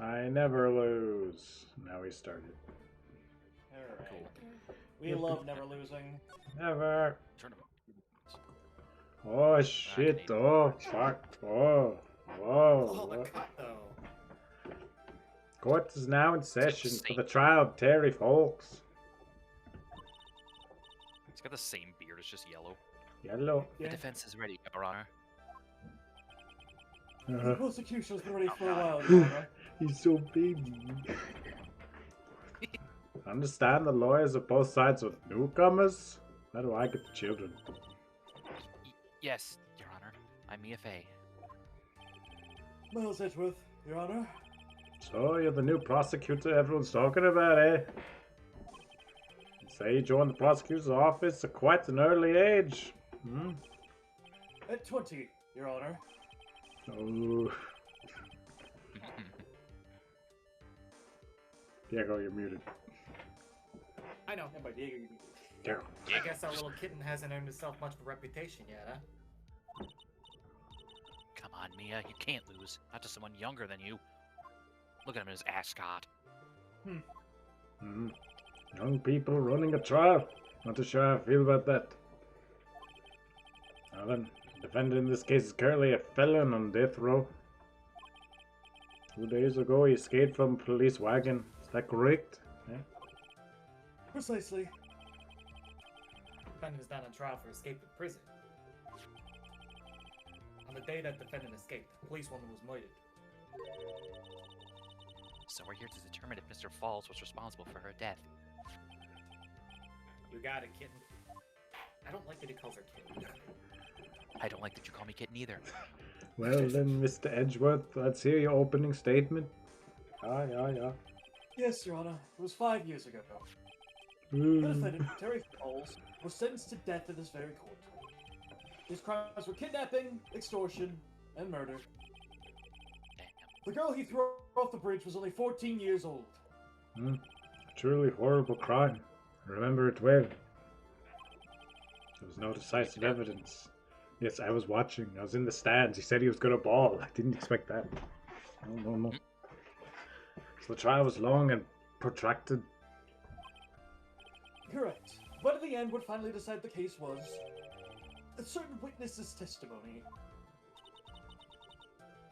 I never lose. Now we started. Alright. Cool. We love never losing. Never. Tournament. Oh shit. Canadian. Oh fuck. Oh. Oh, the Whoa. cut though. Court is now in session Same. for the trial of Terry Folks. He's got the same beard, it's just yellow. Yellow. The Yeah. defense is ready, Your Honor. The Uh, prosecution's been ready for a while, Your Honor. he's so baby. Understand the lawyers of both sides with newcomers? How do I get the children? Yes, Your Honor. I'm EFA. Miles Edgeworth, Your Honor. So you're the new prosecutor everyone's talking about, eh? You say you joined the prosecutor's office at quite an early age. Hmm? At 20, Your Honor. Oh. Diego, you're muted. I know. And by Diego, you mean- Diego. I guess our little kitten hasn't earned himself much of a reputation yet, huh? Come on, Mia, you can't lose. Not to someone younger than you. Look at him in his ascot. Hmm. Young people running a trial. Not too sure how I feel about that. Now then, the defendant in this case is currently a felon on death row. 2 days ago, he escaped from a police wagon. Is that correct? Yeah. Precisely. Defendant is not on trial for escape from prison. On the day that defendant escaped, a policewoman was murdered. So we're here to determine if Mr. Falls was responsible for her death. You got it, kitten. I don't like that he calls her kitten. I don't like that you call me kitten either. Well then, Mr. Edgeworth, let's hear your opening statement. Yeah. Yes, Your Honor. It was 5 years ago. The Hmm. defendant, Terry Falls, was sentenced to death in this very court. His crimes were kidnapping, extortion, and murder. Damn. The girl he threw off the bridge was only 14 years old. A truly horrible crime. I remember it well. There was no decisive evidence. Yes, I was watching. I was in the stands. He said he was going to ball. I didn't expect that. No. So the trial was long and protracted. Correct. But in the end, what finally decided the case was a certain witness's testimony.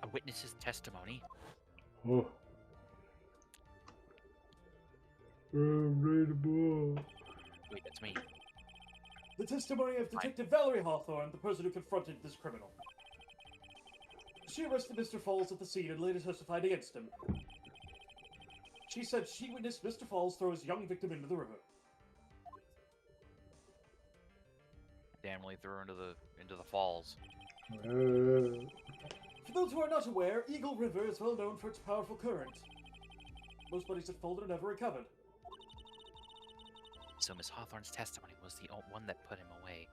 A witness's testimony? Oh. Ready to ball. Wait, that's me. The testimony of Detective Valerie Hawthorne, the person who confronted this criminal. She arrested Mr. Falls at the scene and later testified against him. She said she witnessed Mr. Falls throw his young victim into the river. Damnably threw her into the falls. For those who are not aware, Eagle River is well known for its powerful current. Most bodies have fallen and never recovered. So Miss Hawthorne's testimony was the one that put him away.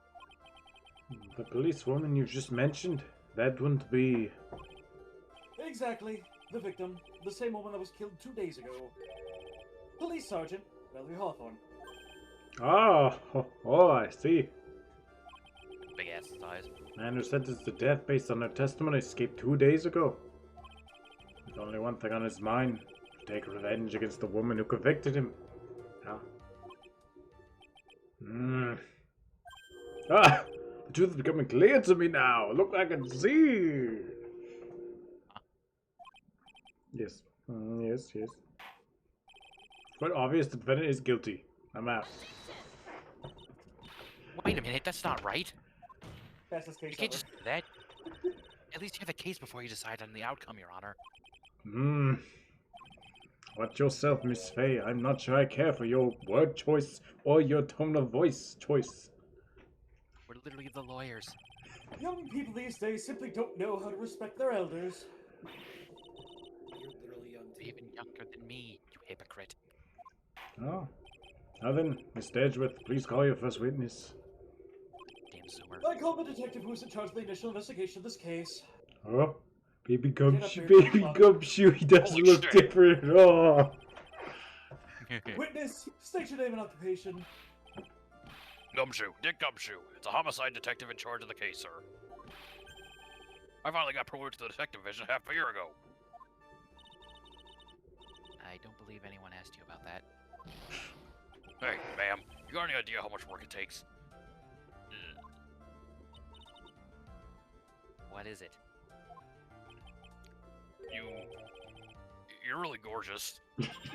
The policewoman you just mentioned, that wouldn't be... Exactly. The victim, the same woman that was killed 2 days ago. Police Sergeant Valerie Hawthorne. Oh, I see. Big ass size. Man who sentenced to death based on her testimony escaped 2 days ago. With only one thing on his mind, to take revenge against the woman who convicted him. Ah. The truth is becoming clear to me now. Look, I can see. Yes. Yes. It's quite obvious the defendant is guilty. I'm out. Wait a minute, that's not right. Fastest You case can't ever. just do that. At least have a case before you decide on the outcome, Your Honor. Watch yourself, Miss Fay. I'm not sure I care for your word choice or your tone of voice choice. We're literally the lawyers. Young people these days simply don't know how to respect their elders. You're literally young too. Even younger than me, you hypocrite. Oh. Now then, Mr. Edgeworth, please call your first witness. Damn zoomer. I call the detective who's in charge of the initial investigation of this case. Oh, baby Get up gumshoe, here, baby Bob. gumshoe, he does Holy look shit. different. Oh. Witness, state your name and occupation. Gumshoe, Dick Gumshoe. It's a homicide detective in charge of the case, sir. I finally got promoted to the detective division half a year ago. don't believe anyone asked you about that. Hey, ma'am, you got any idea how much work it takes? What is it? You're really gorgeous.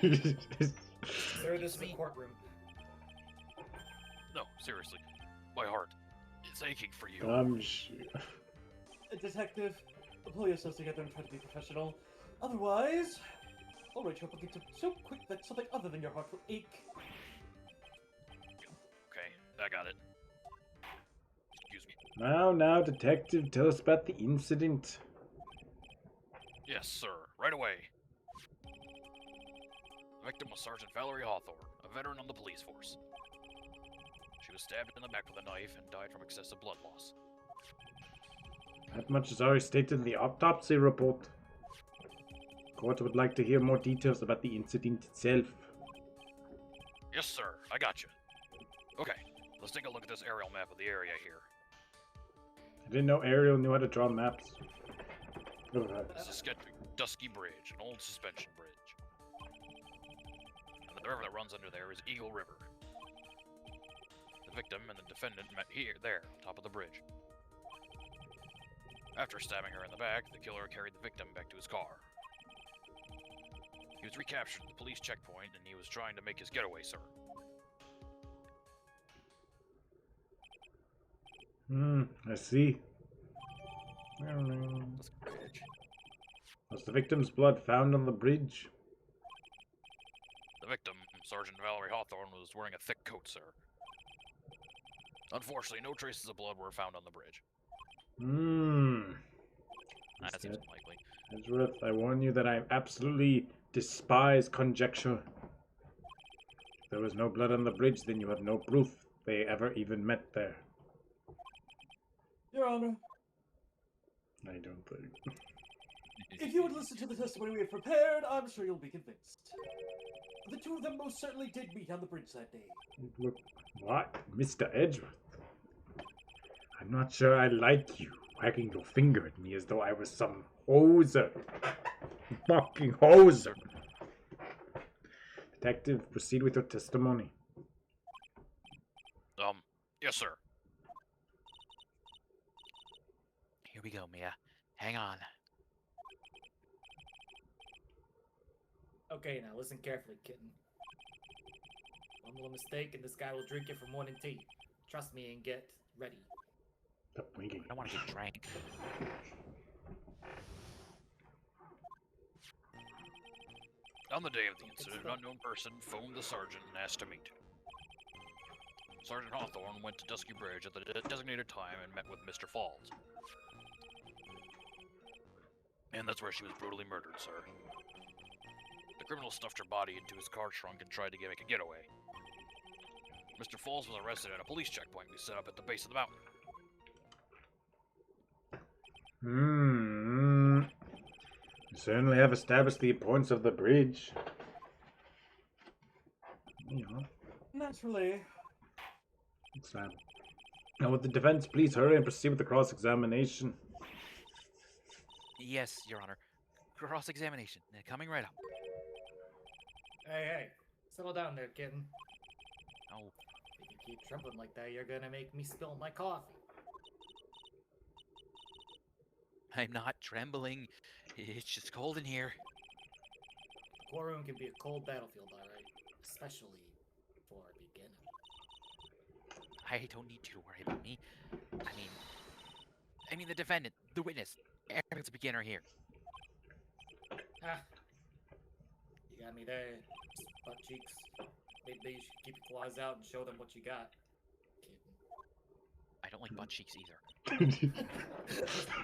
Sir, this is a courtroom. No, seriously. My heart is aching for you. Detective, pull yourselves together and try to be professional. Otherwise, I'll write you up against so quick that something other than your heart will ache. Okay, I got it. Excuse me. Now, detective, tell us about the incident. Yes, sir. Right away. The victim was Sergeant Valerie Hawthorne, a veteran on the police force. She was stabbed in the back with a knife and died from excessive blood loss. That much is already stated in the autopsy report. Court would like to hear more details about the incident itself. Yes, sir. I got you. Okay, let's take a look at this aerial map of the area here. I didn't know Ariel knew how to draw maps. Go ahead. This is a sketchy, dusky bridge, an old suspension bridge. And the river that runs under there is Eagle River. The victim and the defendant met there, on top of the bridge. After stabbing her in the back, the killer carried the victim back to his car. He was recaptured at the police checkpoint, and he was trying to make his getaway, sir. I see. I don't know. Was the victim's blood found on the bridge? The victim, Sergeant Valerie Hawthorne, was wearing a thick coat, sir. Unfortunately, no traces of blood were found on the bridge. That seems unlikely. Ezra, I warn you that I absolutely despise conjecture. If there was no blood on the bridge, then you have no proof they ever even met there. Your Honor, I don't think. if you would listen to the testimony we have prepared, I'm sure you'll be convinced. The two of them most certainly did meet on the bridge that day. Look, what? Mr. Edgeworth? I'm not sure I like you wagging your finger at me as though I was some hoser. Fucking hoser. Detective, proceed with your testimony. Yes, sir. Here we go, Mia. Hang on. Okay, now listen carefully, kitten. One little mistake and this guy will drink you for morning tea. Trust me and get ready. Stop winking. I don't want to get drank. On the day of the incident, an unknown person phoned the sergeant and asked to meet. Sergeant Hawthorne went to Dusky Bridge at the designated time and met with Mr. Falls. And that's where she was brutally murdered, sir. The criminal stuffed her body into his car trunk and tried to make a getaway. Mr. Falls was arrested at a police checkpoint we set up at the base of the mountain. You certainly have established the importance of the bridge. Yeah. Naturally. It's sad. Now, would the defense please hurry and proceed with the cross-examination? Yes, Your Honor. Cross-examination. Coming right up. Hey, settle down there, kitten. Oh, If you keep trembling like that, you're gonna make me spill my coffee. I'm not trembling. It's just cold in here. The courtroom can be a cold battlefield, alright? Especially for a beginner. I don't need you to worry about me. I mean the defendant, the witness. Everyone's a beginner here. Ah. You got me there, butt cheeks. Maybe you should keep your claws out and show them what you got. Kitten. I don't like butt cheeks either.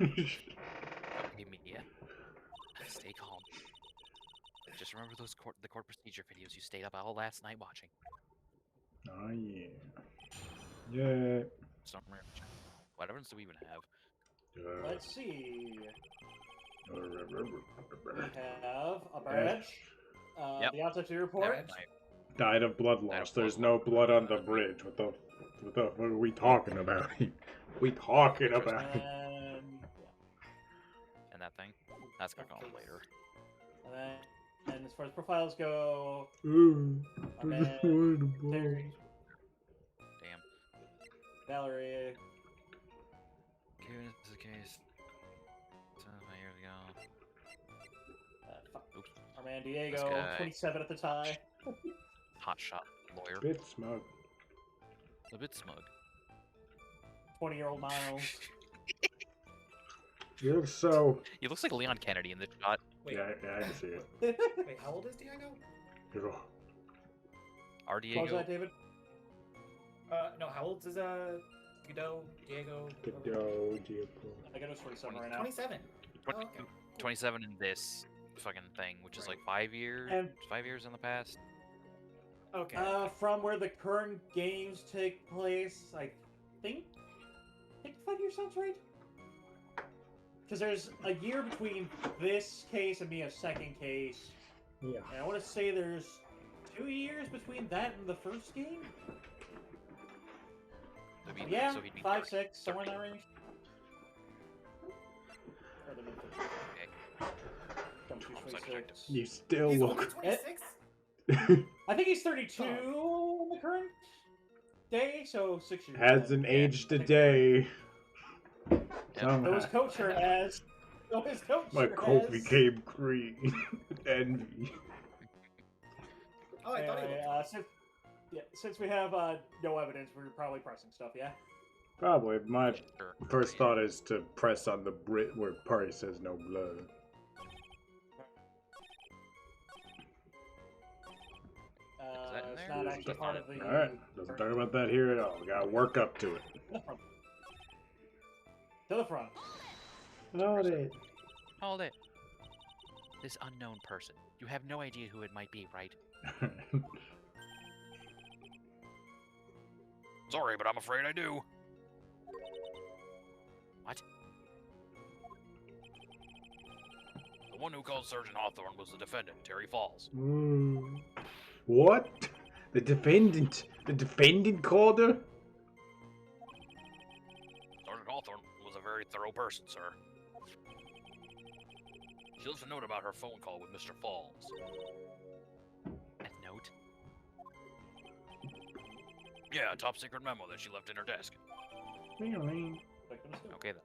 Okay, Mia. Stay calm. Just remember the court procedure videos you stayed up all last night watching. Oh, yeah. Yeah. What evidence do we even have? Let's see. We have a badge. Yep. The autopsy report. Died of blood loss. There's no blood on the bridge. What are we talking about? We talking about? And that thing? That's gonna go on later. And as far as profiles go, Ooh, our I man, just wanted a ball. Terry, Damn. Valerie, Given this is the case. 5 years ago. fuck, Oops. our man This Diego, guy. 27 at the time. Hotshot lawyer. Bit smug. A bit smug. 20-year-old Miles. You look so. He looks like Leon Kennedy in this shot. Wait, Yeah, I can see it. wait, how old is Diego? Ugh. Our What was Diego. that, David? No, how old is Diego? Diego. I got a 27 right now. 27. Oh, Twen- okay. 27 in this fucking thing, which is like 5 years. And 5 years in the past. Okay. from where the current games take place, I think 5 years sounds right. Because there's a year between this case and Mia's second case, Yeah. and I want to say there's 2 years between that and the first game. So he'd be- Yeah, so he'd be 5, 30. 6, somewhere in that range. Or the mid- Okay. Jump to Homicide 26. detective. You still He's only look. 26? I think he's 32 on the current day, so 6 years. Hasn't aged a day. So Somehow. his coach has. So his coach My coat became green. Envy. Oh, I thought he Anyway, looked since we have no evidence, we're probably pressing stuff, yeah? Probably. My Sure. first thought is to press on the Brit where party says no blood. that in It's there? not Or is actually that part not of the... Alright, doesn't talk about that here at all. We gotta work up to it. To the front. Hold it. Hold it. This unknown person. You have no idea who it might be, right? Sorry, but I'm afraid I do. What? The one who called Sergeant Hawthorne was the defendant, Terry Falls. What? The defendant? The defendant called her? Sergeant Hawthorne was a very thorough person, sir. She left a note about her phone call with Mr. Falls. A note? Yeah, a top secret memo that she left in her desk. Okay then.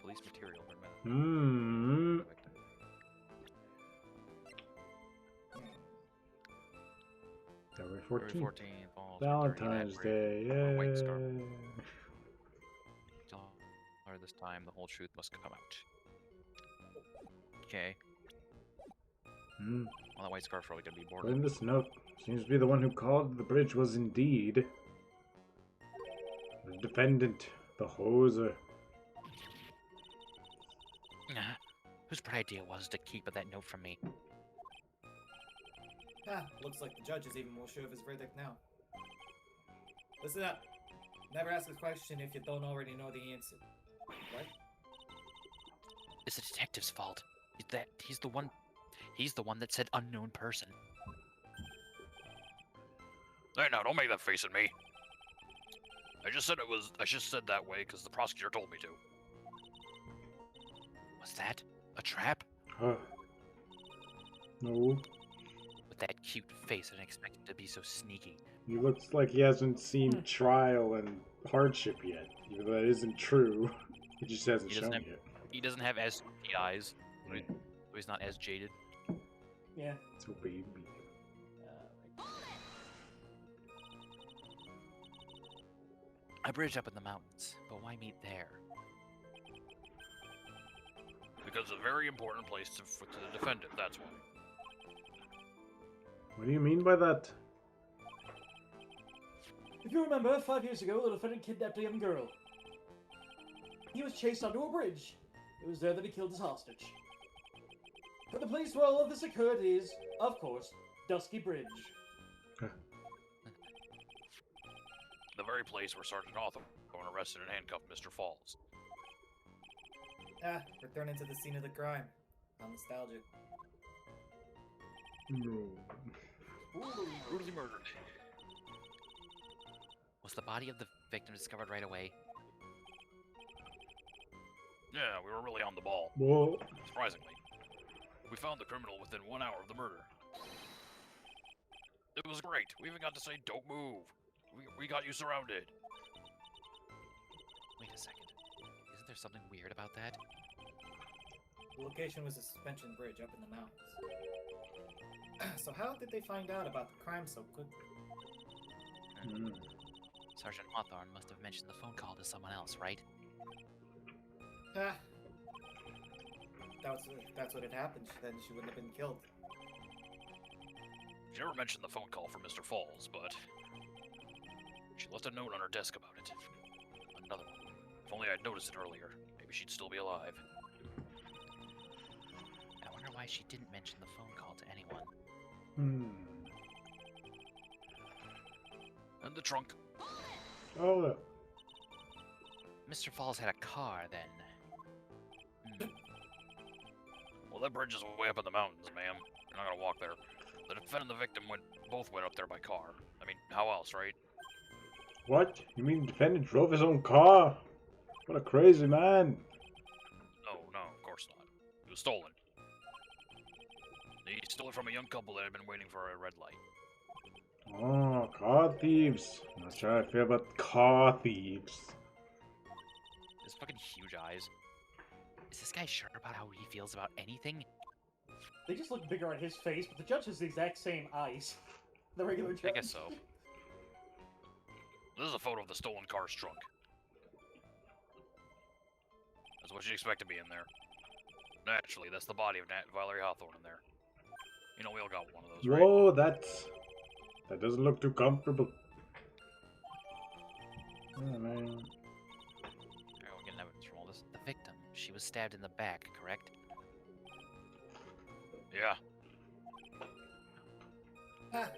Police material for a minute. Hmm. February 14th. 14, Falls, Valentine's Day. or White Scar. Yay. Or this time, the whole truth must come out. Okay. Hmm. Well, that White Scarf's probably gonna be bored. In this note, seems to be the one who called the bridge was indeed the defendant, the hoser. Whose bright idea was to keep that note from me? Ah, looks like the judge is even more sure of his verdict now. Listen up. Never ask a question if you don't already know the answer. What? It's the detective's fault. He's the one that said unknown person. Hey, now, don't make that face at me. I just said that way because the prosecutor told me to. Was that a trap? Huh. No. With that cute face, I didn't expect him to be so sneaky. He looks like he hasn't seen trial and hardship yet. Even though that isn't true. He just hasn't He doesn't shown have- yet. He doesn't have as sneaky eyes. So he's not as jaded. Yeah. So baby. I bridged up in the mountains, but why meet there? Because it's a very important place to the defendant, that's why. What do you mean by that? If you remember, 5 years ago, the defendant kidnapped a young girl. He was chased onto a bridge. It was there that he killed his hostage. But the place where all of this occurred is, of course, Dusky Bridge. The very place where Sergeant Hawthorne arrested and handcuffed Mr. Falls. Ah, returning to the scene of the crime. How nostalgic. No. Brutally murdered. Was the body of the victim discovered right away? Yeah, we were really on the ball, Well, surprisingly. We found the criminal within 1 hour of the murder. It was great. We even got to say, "Don't move." We got you surrounded. Wait a second. Isn't there something weird about that? The location was a suspension bridge up in the mountains. So how did they find out about the crime so quickly? Sergeant Hawthorne must have mentioned the phone call to someone else, right? Ah. That's what had happened. Then she wouldn't have been killed. She never mentioned the phone call from Mr. Falls, but she left a note on her desk about it. Another one. If only I'd noticed it earlier, maybe she'd still be alive. I wonder why she didn't mention the phone call to anyone. And the trunk. Oh, Mr. Falls had a car, then. Well, that bridge is way up in the mountains, ma'am. You're not gonna walk there. The defendant and the victim both went up there by car. I mean, how else, right? what? You mean the defendant drove his own car? What a crazy man. No, of course not. It was stolen. He stole it from a young couple that had been waiting for a red light. Oh, car thieves. Not sure how I feel about car thieves. His fucking huge eyes. Is this guy sure about how he feels about anything? They just look bigger on his face, but the judge has the exact same eyes. The regular judge. I guess so. This is a photo of the stolen car's trunk. That's what you'd expect to be in there. Naturally, that's the body of Valerie Hawthorne in there. You know, we all got one of those, right? Whoa, that doesn't look too comfortable. Oh, man. Alright, we're getting evidence from all this. The victim, she was stabbed in the back, correct? Yeah. Ah.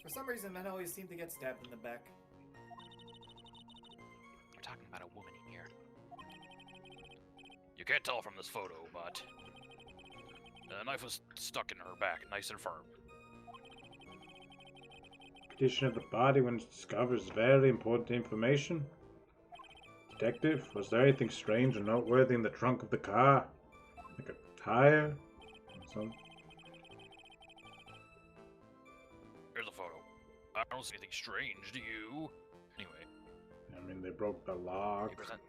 For some reason, men always seem to get stabbed in the back. We're talking about a woman here. You can't tell from this photo, but the knife was stuck in her back, nice and firm. Condition of the body when it's discovered is very important information. Detective, was there anything strange or noteworthy in the trunk of the car? Like a tire? Or something? Here's a photo. I don't see anything strange, do you? Anyway. I mean, they broke the lock. 8%.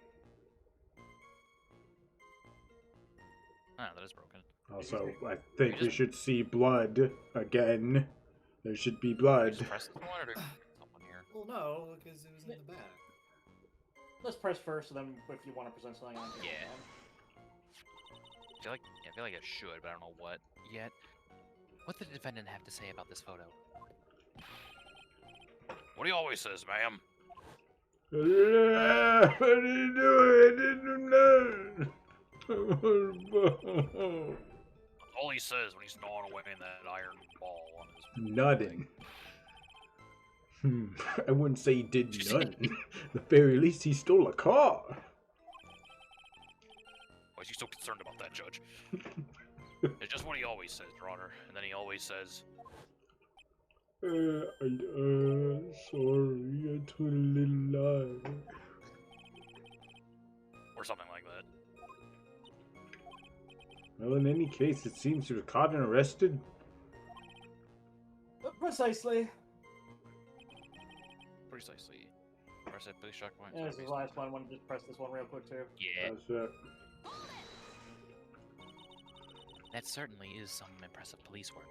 Ah, that is broken. Also, I think we should see blood again. There should be blood. Just press this one or do someone here? Well, no, because it was in the back. Let's press first, and then if you want to present something on here. Yeah. I feel like it should, but I don't know what yet. What did the defendant have to say about this photo? What he always says, ma'am. What are you doing? I didn't know. All he says when he's gnawing away in that iron ball on his... Nothing. I wouldn't say he did none. At the very least, he stole a car. Why is he so concerned about that, Judge? It's just what he always says, Your Honor. And then he always says... sorry, I told a little lie. Or something like that. Well, in any case, it seems he was caught and arrested. Precisely. Precisely. Press that police checkpoint. Yeah, this is the last one. I want to just press this one real quick, too. Yeah, That's it. that certainly is some impressive police work.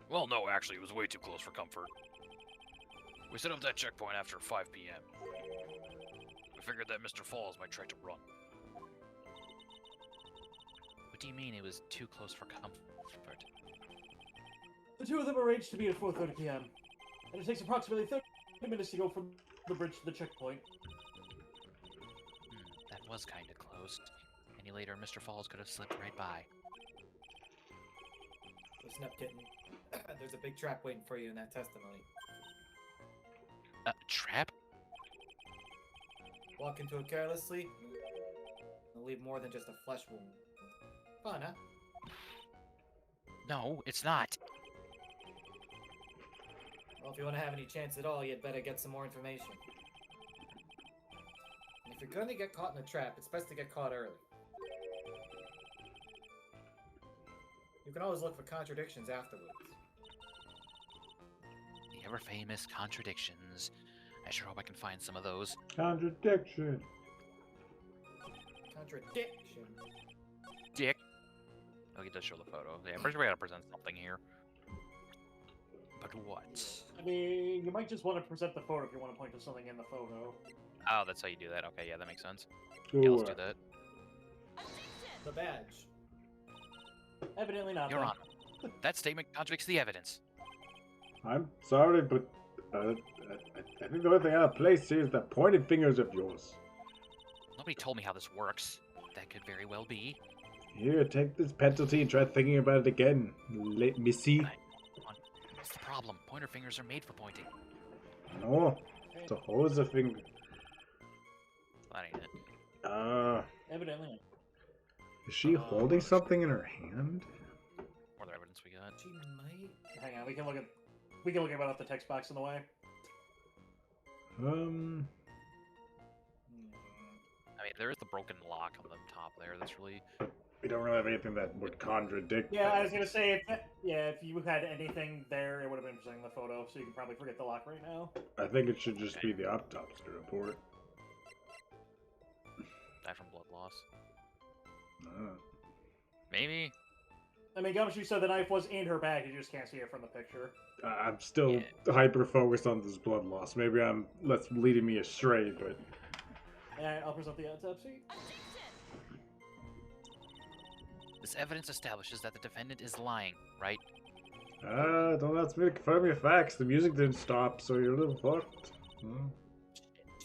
Well, no, actually, it was way too close for comfort. We set up that checkpoint after 5 p.m. We figured that Mr. Falls might try to run. What do you mean it was too close for comfort? The two of them arranged to meet at 4:30 p.m. And it takes approximately 30 minutes to go from the bridge to the checkpoint. That was kind of close. Any later, Mr. Falls could have slipped right by. Listen up, kitten. There's a big trap waiting for you in that testimony. Trap? Walk into it carelessly, and leave more than just a flesh wound. Fun, huh? No, it's not. Well, if you want to have any chance at all, you'd better get some more information. And if you're gonna get caught in a trap, it's best to get caught early. You can always look for contradictions afterwards. The ever famous contradictions. I sure hope I can find some of those. Contradiction. Contradiction. Dick. Oh, he does show the photo. Yeah, I'm pretty sure we gotta present something here. But what? I mean, you might just want to present the photo if you want to point to something in the photo. Oh, that's how you do that. Okay, yeah, that makes sense. Yeah, let's do that. The badge. Evidently not. Your then. Honor, that statement contradicts the evidence. I'm sorry, but I think the only thing out of place here is that pointed fingers of yours. Nobody told me how this works. That could very well be. Here, take this penalty and try thinking about it again, Missy. What's the problem? Pointer fingers are made for pointing. No, it's a hose of finger. That ain't it. Evidently not. Is she holding something in her hand? What other evidence we got? She might. Hang on, we can look at about the text box in the way. I mean, there is the broken lock on the top there. That's really. We don't really have anything that would contradict. Yeah, that. I was gonna say, if you had anything there, it would have been presenting the photo, so you can probably forget the lock right now. I think it should just be the autopsy report. Die from blood loss. Uh, Maybe. I mean, Gumshoe said the knife was in her bag, you just can't see it from the picture. I'm still hyper focused on this blood loss. Maybe that's leading me astray, but And I'll present the autopsy. This evidence establishes that the defendant is lying, right? don't ask me to confirm your facts. The music didn't stop, so you're a little fucked.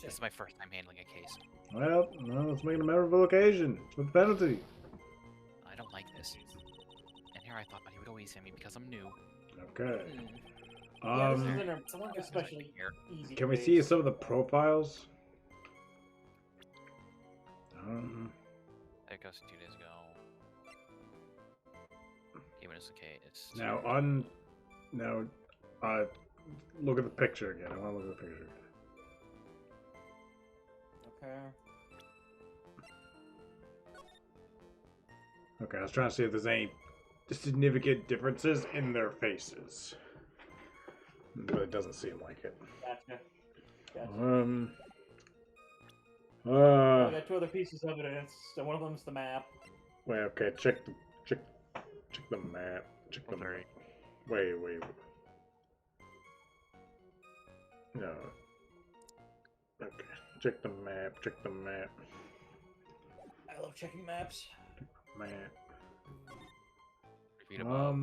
This is my first time handling a case. Well, no, let's make it a memorable occasion with penalty. I don't like this. And here I thought that he would always hit me because I'm new. Okay. Yeah, this isn't Someone got especially here. easy. Can we case. see some of the profiles? That goes 2 days ago. Even as okay, it's look at the picture again. I want to look at the picture again. Okay. Okay, I was trying to see if there's any significant differences in their faces, but it doesn't seem like it. Gotcha. Uh, I got two other pieces of evidence. So one of them's the map. Wait, okay, check the map. Check the map. Wait. No. Okay, check the map. I love checking maps. Map. repeat above.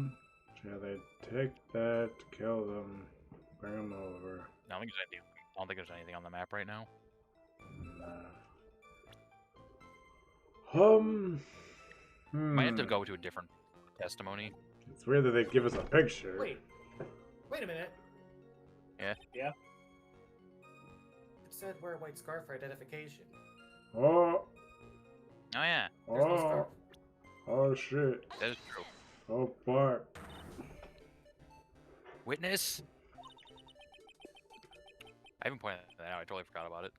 Yeah, they take that, kill them, bring them over. I don't think there's anything on the map right now. Might have to go to a different testimony. It's weird that they give us a picture. Wait a minute. Yeah? Yeah? It said wear a white scarf for identification. Oh! Oh yeah, There's no Oh! scarf. Oh shit! that is true. Oh fuck! Witness? I haven't pointed that out, I totally forgot about it.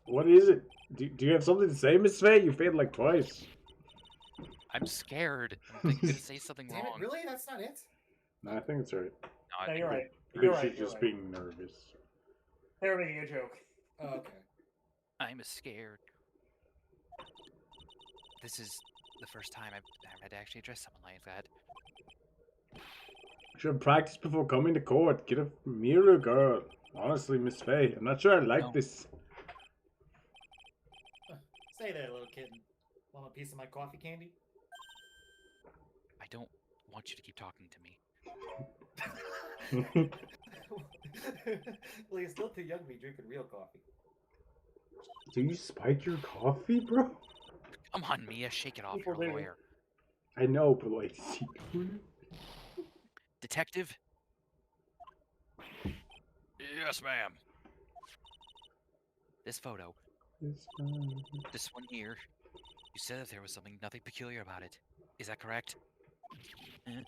What is it? Do you have something to say, Miss Faye? You failed like twice. I'm scared. I'm gonna say something Damn wrong. it, really? That's not it? No, I think it's right. No, I No, think you're I right. think You're she's right. You're just right. being nervous. They were making a joke. Oh, okay. I'm scared. This is the first time I've had to actually address someone like that. Should practice before coming to court. Get a mirror, girl. Honestly, Miss Faye, I'm not sure I like No. this. Say there, little kitten. Want a piece of my coffee candy? I don't want you to keep talking to me. Well, you're still too young to be drinking real coffee. Do you spike your coffee, bro? Come on, Mia, shake it off. People You're a do. lawyer. I know, but like, secretly? Detective? Yes, ma'am. This photo, this one here, you said that there was nothing peculiar about it. Is that correct? Is that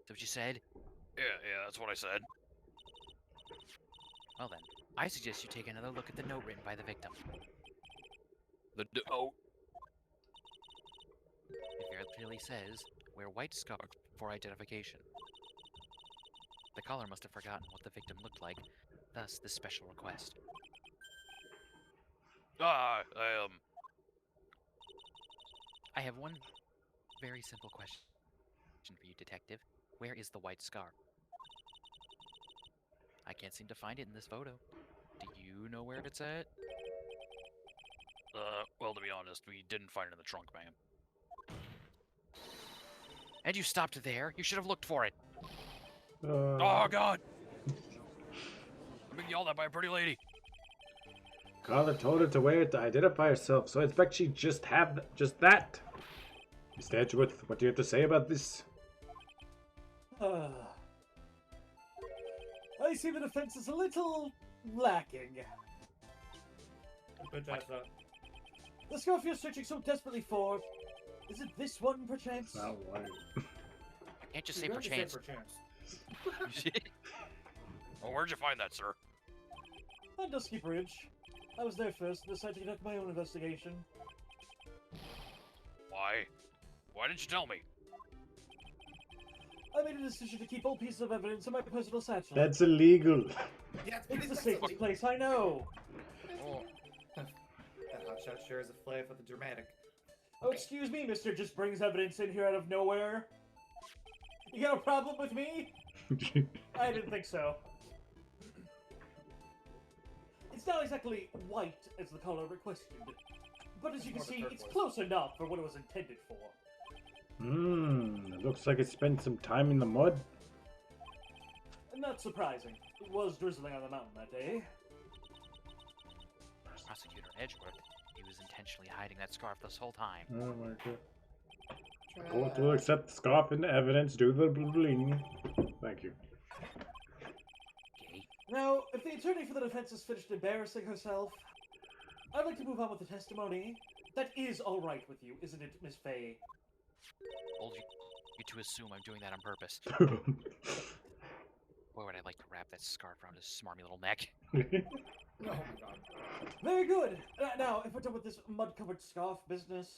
what you said? Yeah, that's what I said. Well then, I suggest you take another look at the note written by the victim. Oh, It very clearly says, wear white scarf for identification. The caller must have forgotten what the victim looked like, thus this special request. I I have one very simple question for you, Detective. Where is the white scarf? I can't seem to find it in this photo. Do you know where it's at? well, to be honest, we didn't find it in the trunk, ma'am. And you stopped there? You should have looked for it. Oh, God! I'm being yelled at by a pretty lady. Carla told her to wear it to identify herself, so I expect she just have just that. Mr. Edgeworth, what do you have to say about this? I see the defense is a little lacking. Good job, son. The scarf you're searching so desperately for, is it this one, perchance? Not white. Can't just You say got to say perchance. perchance. Oh, where'd you find that, sir? On Dusky Bridge. I was there first and decided to conduct my own investigation. Why? Why didn't you tell me? I made a decision to keep all pieces of evidence in my personal satchel. That's illegal. Yeah, It's the safest place, I know. Oh, That hotshot sure is a flair for the dramatic. Oh, excuse me, mister just brings evidence in here out of nowhere. You got a problem with me? I didn't think so. It's not exactly white as the color requested, but as you can More the see, it's turquoise. close enough for what it was intended for. It looks like it spent some time in the mud. Not surprising. It was drizzling on the mountain that day. Prosecutor Edgeworth, he was intentionally hiding that scarf this whole time. Oh my god. Court will accept the scarf into evidence, do the bling. Thank you. Gay. Now, if the attorney for the defense has finished embarrassing herself, I'd like to move on with the testimony. That is all right with you, isn't it, Miss Faye? Told you to assume I'm doing that on purpose. Boy, would I like to wrap that scarf around his smarmy little neck. Oh my god. Very good. Now, if we're done with this mud-covered scarf business,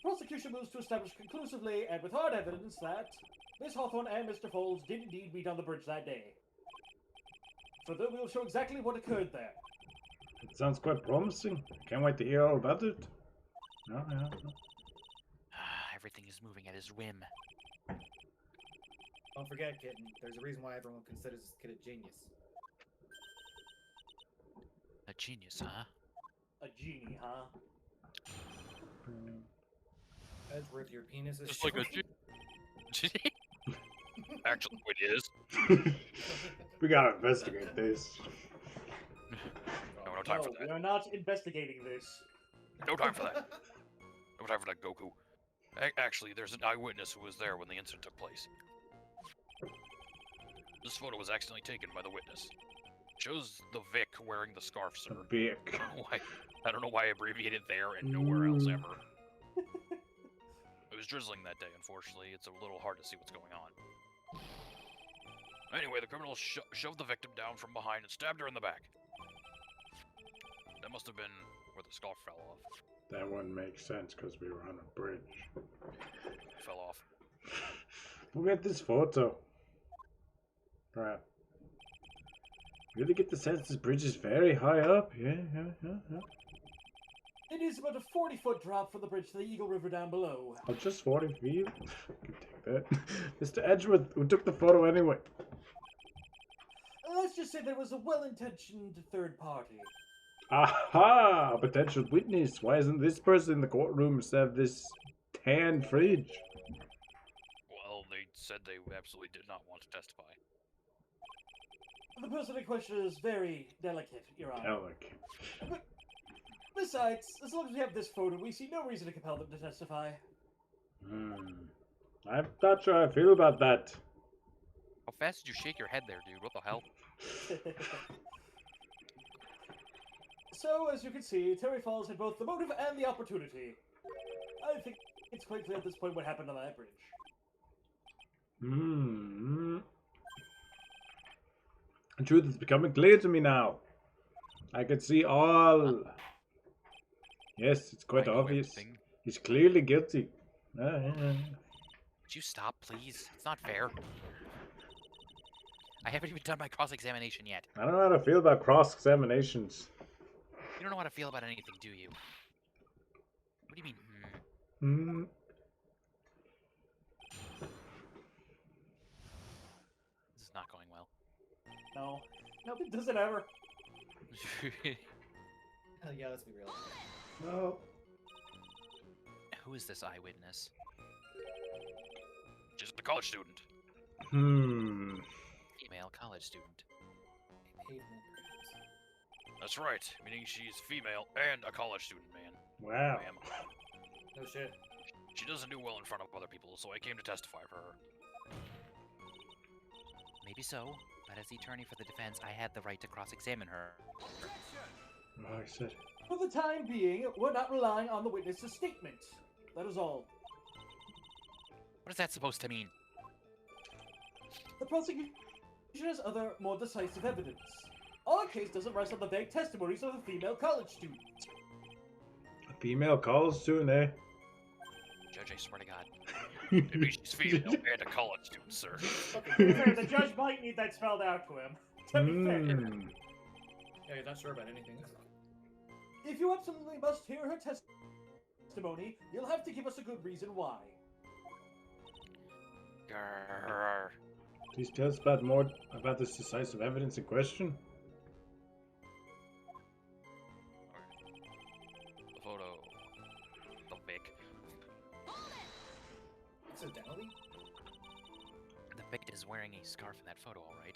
prosecution moves to establish conclusively and with hard evidence that Miss Hawthorne and Mr. Foles did indeed meet on the bridge that day. Further, we will show exactly what occurred there. It sounds quite promising. Can't wait to hear all about it. No. Everything is moving at his whim. Don't forget, kitten, there's a reason why everyone considers this kid a genius. A genius, huh? A genie, huh? Edgeworth, your penis is Just like a shrinking. Actually, it is. We gotta investigate this. No time for No, that. we are not investigating this. No time for that. No time for that, Goku. Actually, there's an eyewitness who was there when the incident took place. This photo was accidentally taken by the witness. It shows the Vic wearing the scarf, sir. Big. I don't know why I abbreviated there and nowhere else ever. It was drizzling that day, unfortunately. It's a little hard to see what's going on. Anyway, the criminal shoved the victim down from behind and stabbed her in the back. That must have been where the scarf fell off. That wouldn't make sense because we were on a bridge. Fell off. Look at this photo. Right. Really get the sense this bridge is very high up. Yeah. It is about a 40-foot drop from the bridge to the Eagle River down below. Oh, just 40 feet? I can take that. Mr. Edgeworth, who took the photo anyway? Let's just say there was a well-intentioned third party. Aha! A potential witness. Why isn't this person in the courtroom instead of this tan fridge? Well, they said they absolutely did not want to testify. The person in question is very delicate, Your Honor. Delicate. Besides, as long as we have this photo, we see no reason to compel them to testify. I'm not sure how I feel about that. How fast did you shake your head there, dude? What the hell? So, as you can see, Terry Falls had both the motive and the opportunity. I think it's quite clear at this point what happened on that bridge. The truth is becoming clear to me now. I can see all. Yes, it's quite I know obvious. everything. He's clearly guilty. Would you stop, please? It's not fair. I haven't even done my cross-examination yet. I don't know how to feel about cross-examinations. You don't know how to feel about anything, do you? What do you mean, Hmm. This is not going well. No. Nothing does it ever. Hell yeah, let's be real. No. Who is this eyewitness? Just the college student. Hmm. Female college student. Pavement crickets. That's right, meaning she's female and a college student, man. Wow. Ma'am. No shit. She doesn't do well in front of other people, so I came to testify for her. Maybe so, but as the attorney for the defense, I had the right to cross-examine her. Oh, I said. For the time being, we're not relying on the witness's statement. That is all. What is that supposed to mean? The prosecution has other, more decisive evidence. Our case doesn't rest on the vague testimonies of a female college student. A female college student, eh? Judge, I swear to God. Maybe she's female and a college student, sir. To be fair, the judge might need that spelled out to him. To be fair. Yeah, you're not sure about anything. If you absolutely must hear her testimony, you'll have to give us a good reason why. Grrr. Please tell us about more about this decisive evidence in question. The photo. The Vic. Accidentally? The victim is wearing a scarf in that photo, all right.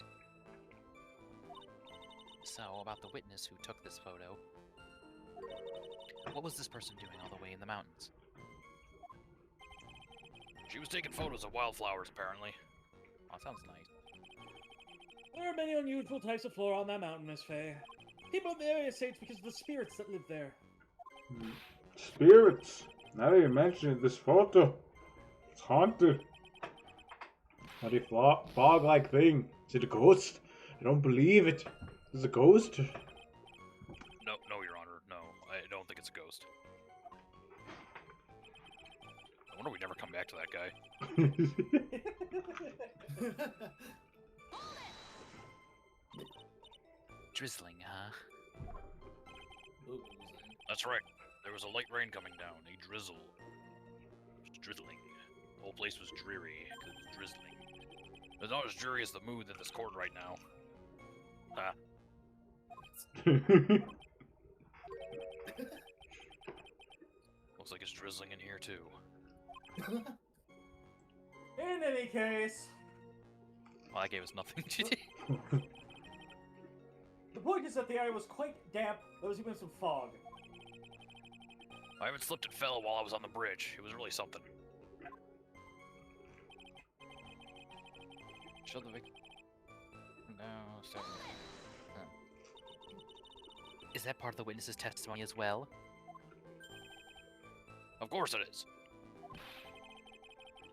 So, about the witness who took this photo. What was this person doing all the way in the mountains? She was taking photos of wildflowers, apparently. Oh, sounds nice. There are many unusual types of flora on that mountain, Miss Faye. People in the area say it's because of the spirits that live there. Spirits. Now that you mention it, this photo. It's haunted. What a fog-like thing. Is it a ghost? I don't believe it. Is it a ghost? No, Your Honor, no. I don't think it's a ghost. I wonder we never come back to that guy. Drizzling, huh? Ooh, That's right. There was a light rain coming down, a drizzle. It was drizzling. The whole place was dreary, because it was drizzling. It's not as dreary as the mood in this court right now. Ah, looks like it's drizzling in here too. In any case, Well, that gave us nothing. the point is that the area was quite damp. There was even some fog. I even slipped and fell while I was on the bridge. It was really something. Show the victim. No, sorry. Is that part of the witness's testimony as well? Of course it is.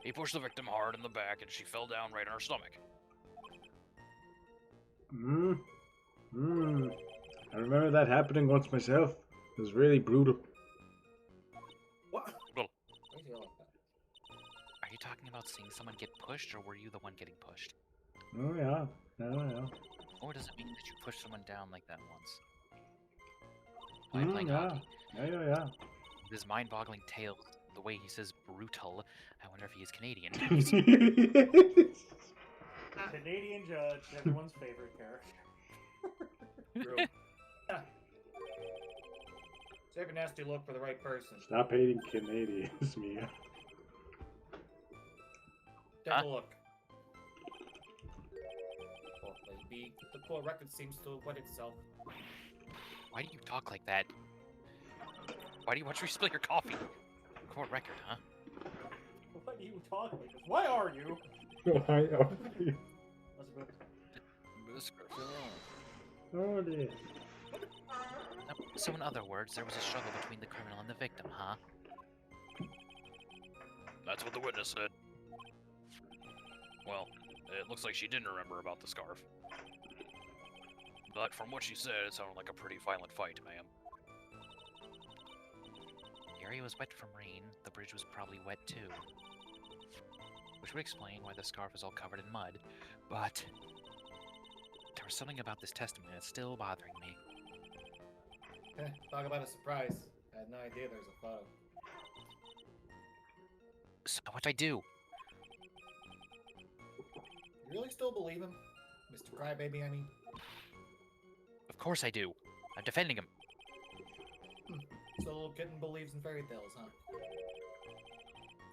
He pushed the victim hard in the back and she fell down right on her stomach. I remember that happening once myself. It was really brutal. What? Well, Why is he all like that? Are you talking about seeing someone get pushed, or were you the one getting pushed? Oh yeah. Yeah. Or does it mean that you pushed someone down like that once? While playing Yeah. hockey? Yeah. With his mind-boggling tale, the way he says brutal, I wonder if he is Canadian. Canadian judge, everyone's favorite character. True. Save a nasty look for the right person. Stop hating Canadians, Mia. Take Huh? a look. Oh, baby. The court record seems to acquit itself. Why do you talk like that? Why do you want you to spill your coffee? Court record, huh? What are you talking about? Why are you? I know. That's a bit... Oh dear. So in other words, there was a struggle between the criminal and the victim, huh? that's what the witness said. Well, it looks like she didn't remember about the scarf. But from what she said, it sounded like a pretty violent fight, ma'am. The area was wet from rain. The bridge was probably wet too. Which would explain why the scarf was all covered in mud, but there was something about this testimony that's still bothering me. Talk about a surprise. I had no idea there was a photo. So what do I do? You really still believe him? Mr. Crybaby, I mean? Of course I do. I'm defending him. So little kitten believes in fairy tales, huh?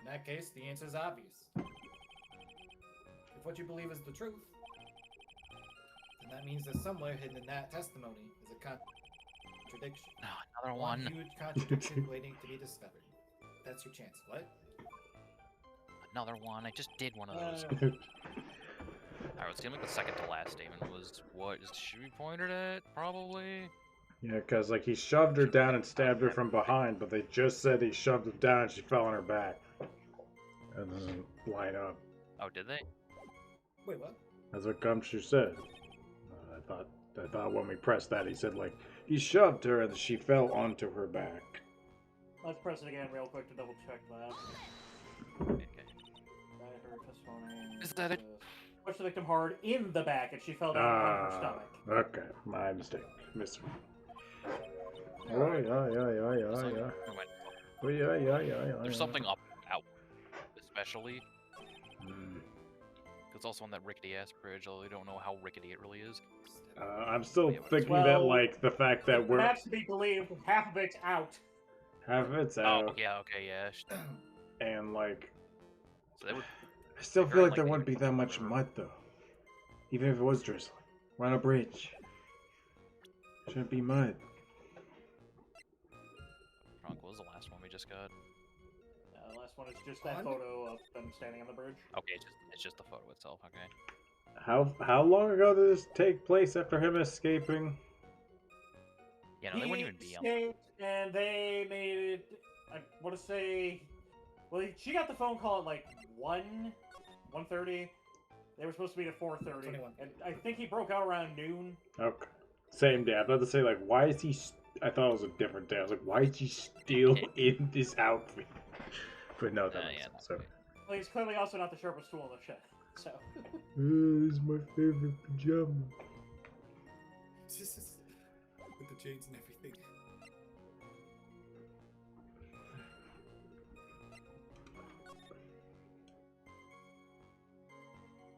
In that case, the answer's obvious. If what you believe is the truth, then that means that somewhere hidden in that testimony is a contradiction. Oh, another one. Huge contradiction waiting to be discovered. That's your chance. What? Another one. I just did one of those. Alright, it seemed like the second to last statement was what should be pointed at, probably? Yeah, because like he shoved her down and stabbed her from behind, but they just said he shoved her down and she fell on her back. That doesn't line up. Oh, did they? Wait, what? That's what Gumshoe said. I thought when we pressed that, he said like he shoved her and she fell onto her back. Let's press it again real quick to double check that. Okay. Her testimony. Is that it? Pushed the victim hard in the back and she fell down on her stomach. Okay, my mistake. Missed me. Oh yeah. Oh yeah. There's something up out, especially. It's also on that rickety-ass bridge, although we don't know how rickety it really is. I'm still thinking that like the fact that we're Perhaps to be believed, half of it's out. half of it's Oh, out, yeah, okay, yeah. and like So they would, I still Very feel like there likely wouldn't be that much river. mud though, even if it was drizzling. We're on a bridge. Shouldn't be mud. Trunk, what was the last one we just got? The last one is just that photo of them standing on the bridge. Okay, it's just the photo itself, okay. How long ago did this take place after him escaping? Yeah, no, they wouldn't even be on. escaped, and they made it. I want to say, well, she got the phone call at like 1:30. They were supposed to meet at 4:30, 21. and I think he broke out around noon. Okay, same day. I was about to say like, why is he? I thought it was a different day. I was like, why is he still in this outfit? But no, that makes yeah, sense. So. Well, he's clearly also not the sharpest tool in the shed. So. This is my favorite pajama. With the chains and everything.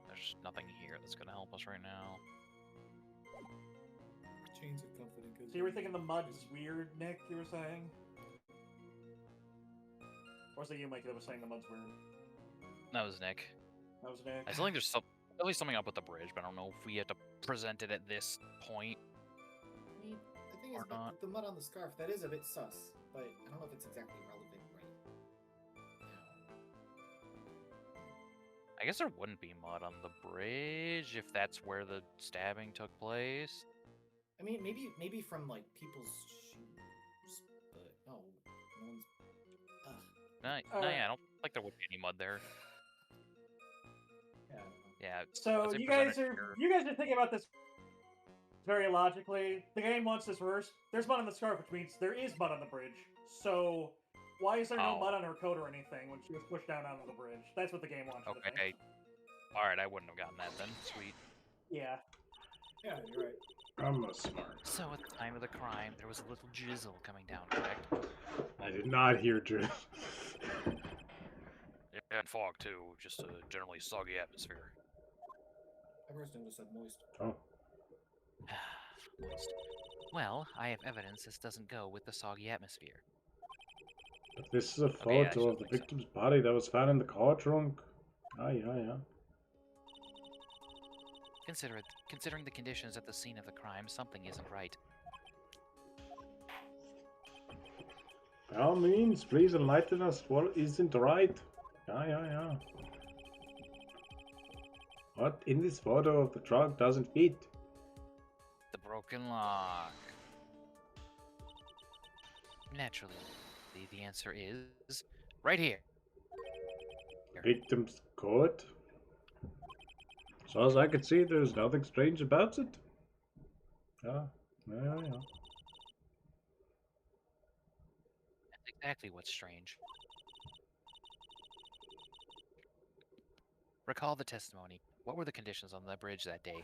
There's nothing here that's gonna help us right now. Chains are comforting. So you were thinking the mud is weird, Nick? You were saying, or was it you, Mike, that was saying the mud's weird? That was Nick. That was Nick. I still think there's at least something up with the bridge, but I don't know if we have to present it at this point. I mean, the thing Or is, not. the mud on the scarf, that is a bit sus, but I don't know if it's exactly relevant right now. I guess there wouldn't be mud on the bridge if that's where the stabbing took place. I mean, maybe from, like, people's shoes, but no one's... Ugh. No, yeah, I don't think there would be any mud there. Yeah, I don't know. Yeah. So I'd say you guys present are it thinking about this very logically. The game wants this reversed. There's mud on the scarf, which means there is mud on the bridge. So why is there no Oh. mud on her coat or anything when she was pushed down onto the bridge? That's what the game wants you to think. Okay. Alright, I wouldn't have gotten that then. Sweet. Yeah. Yeah, you're right. I'm a smart. So at the time of the crime, there was a little drizzle coming down, correct? I did not hear drill. Yeah, and fog too, just a generally soggy atmosphere. I first noticed that moist. Oh. Moist. Well, I have evidence this doesn't go with the soggy atmosphere. But this is a Okay, yeah, I photo of should the think so. victim's body that was found in the car trunk. Yeah. Considering the conditions at the scene of the crime, something isn't right. By all means, please enlighten us. What isn't right? Yeah. What in this photo of the trunk doesn't fit? The broken lock. Naturally, the answer is right here. Victim's coat? As far as I could see, there's nothing strange about it. Yeah, yeah. That's exactly what's strange. Recall the testimony. What were the conditions on the bridge that day?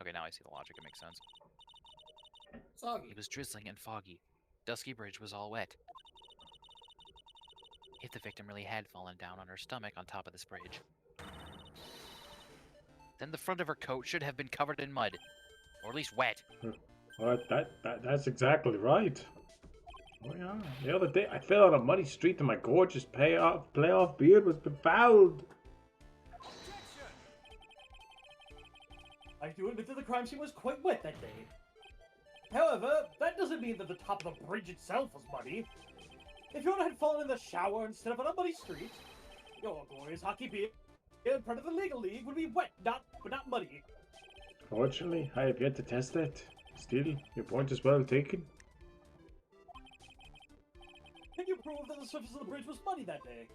Okay, now I see the logic. It makes sense. Soggy. It was drizzling and foggy. Dusky Bridge was all wet. If the victim really had fallen down on her stomach on top of this bridge, then the front of her coat should have been covered in mud. Or at least wet. What? That's exactly right. Oh yeah. The other day I fell on a muddy street and my gorgeous playoff beard was befouled. I do admit that the crime scene was quite wet that day. However, that doesn't mean that the top of the bridge itself was muddy. If your had fallen in the shower instead of on a muddy street, your glorious hockey beard in front of the legal league would be wet, but not muddy. Fortunately, I have yet to test that. Still, your point is well taken. Can you prove that the surface of the bridge was muddy that day?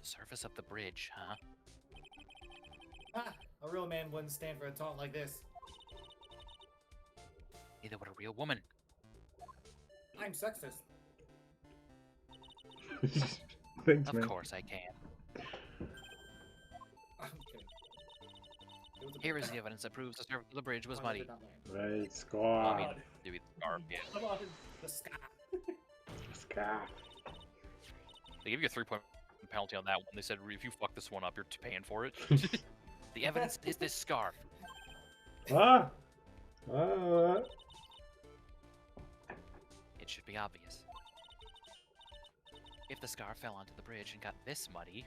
The surface of the bridge, huh? Ah, a real man wouldn't stand for a taunt like this. Neither would a real woman. I'm sexist. Thanks, Of man. course I can. I'm kidding. It was a Here is the evidence that proves the surface of the bridge was Oh, I muddy. did not land. Right, I score. mean, do we scarf? Yeah. Come on. The sky. Scar. They give you a 3-point penalty on that one. They said if you fuck this one up, you're paying for it. The evidence is this scarf. Ah. It should be obvious. If the scarf fell onto the bridge and got this muddy,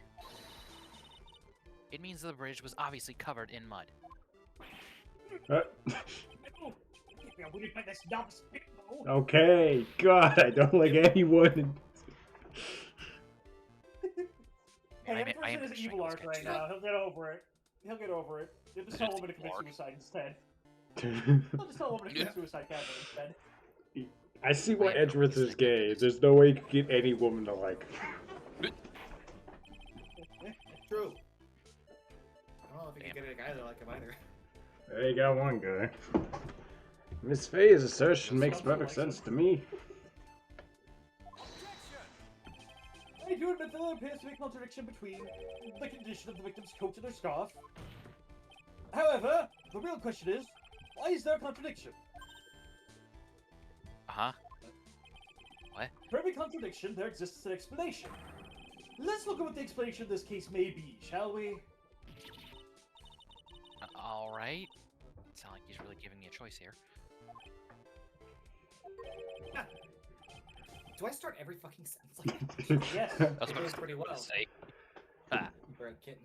it means the bridge was obviously covered in mud. Okay, God, I don't like anyone. And Hey, I am his picturing evil those arc guys right too. now. He'll get over it. He'll get over it. He'll just tell a woman to commit Arc. suicide instead. He'll just tell a woman to commit suicide instead. I see why I am Edgeworth is listening to gay. this. There's no way you could get any woman to like. True. I don't know if you can get a guy that like him either. There you got one guy. Miss Faye's assertion makes perfect sense to me. I do admit that there appears to be a contradiction between the condition of the victim's coat and her scarf. However, the real question is, why is there a contradiction? Uh-huh. For every contradiction, there exists an explanation. Let's look at what the explanation of this case may be, shall we? Alright. Sound like he's really giving me a choice here. Do I start every fucking sentence like that? Yes, That's It what goes pretty well. say. For a kitten.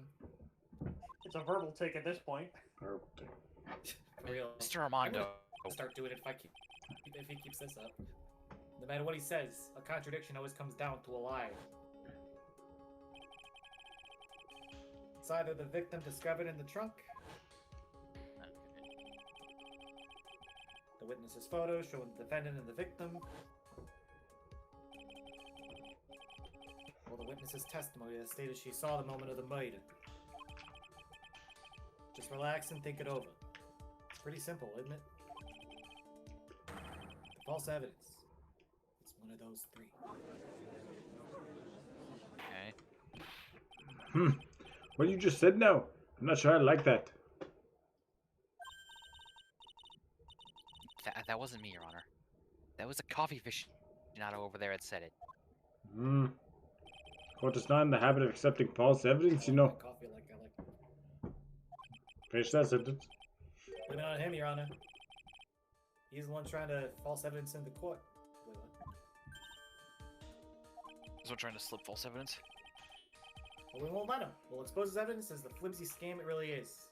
it's a verbal take at this point. For real. Mr. Armando. I'll start doing it if he keeps this up. No matter what he says, a contradiction always comes down to a lie. It's either the victim discovered in the trunk, the witness's photo showing the defendant and the victim, or the witness's testimony that stated she saw the moment of the murder. Just relax and think it over. It's pretty simple, isn't it? False evidence. It's one of those three. Okay. What you just said now? I'm not sure I like that. That wasn't me, Your Honor. That was a coffee aficionado over there that said it. Court is not in the habit of accepting false evidence, you know. Coffee like I like. Finish that sentence. Blame it on him, Your Honor. He's the one trying to false evidence in the court. Wait, what? Is one trying to slip false evidence? Well, we won't let him. We'll expose his evidence as the flimsy scam it really is.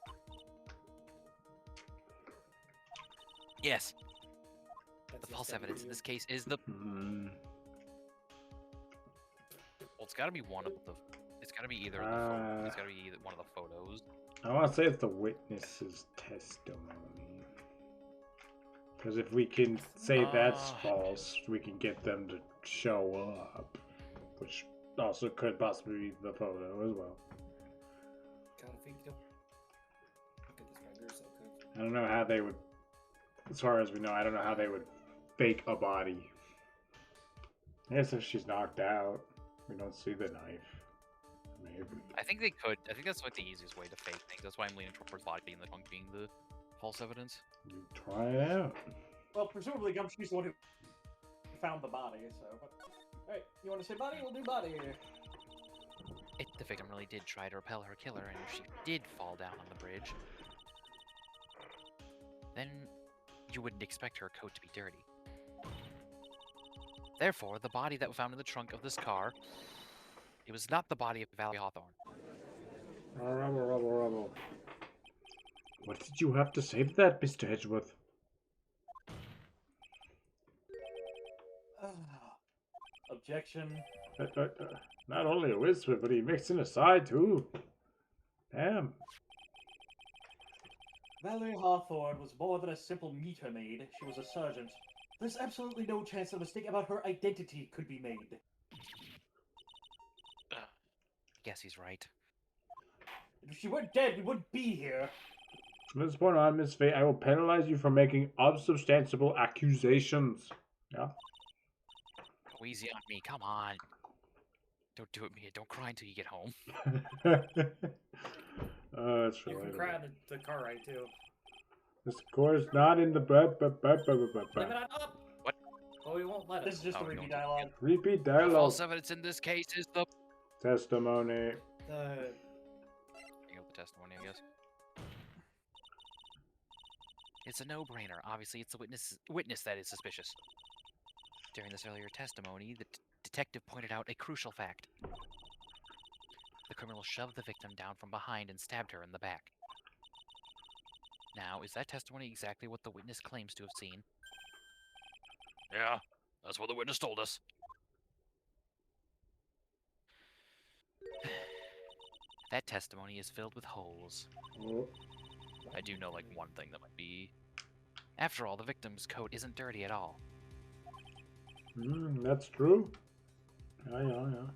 Yes, That's the false evidence in this case is the... Hmm. Well, it's gotta be one of the... It's gotta be either of the photos. It's gotta be either one of the photos. I want to say it's the witness's testimony. Because if we can say that's false, we can get them to show up. Which also could possibly be the photo as well. God, if we could... Look at this right here, so good. I don't know how they would, as far as we know, I don't know how they would fake a body. I guess if she's knocked out, we don't see the knife. Maybe. I think they could. I think that's like the easiest way to fake things. That's why I'm leaning towards body and the trunk being the false evidence. You try it out. Well, presumably Gumshoe's the one who found the body, so... Alright, you want to say body? We'll do body. If the victim really did try to repel her killer, and if she did fall down on the bridge, then you wouldn't expect her coat to be dirty. Therefore, the body that was found in the trunk of this car, it was not the body of Valerie Hawthorne. Rubble. What did you have to say to that, Mr. Edgeworth? Objection. Not only a whisper, but he mixed in a sigh too. Damn. Valerie Hawthorne was more than a simple meter maid. She was a sergeant. There's absolutely no chance a mistake about her identity could be made. I guess he's right. If she weren't dead, we wouldn't be here. From this point on, Miss Faye, I will penalize you for making unsubstantiable accusations. Yeah. Go easy on me, come on. Don't do it, Mia. Don't cry until you get home. That's You can right. cry on the car ride too. The score is not in the... Limit on up! What? Oh, we won't let This us. is just Oh, a repeat no. dialogue. Repeat The dialogue. false evidence in this case is the... Testimony. You know, the testimony, I guess. It's a no-brainer. Obviously, it's the witness that is suspicious. During this earlier testimony, the detective pointed out a crucial fact. The criminal shoved the victim down from behind and stabbed her in the back. Now, is that testimony exactly what the witness claims to have seen? Yeah, that's what the witness told us. That testimony is filled with holes. Oh. I do know, like, one thing that might be... After all, the victim's coat isn't dirty at all. That's true. Yeah.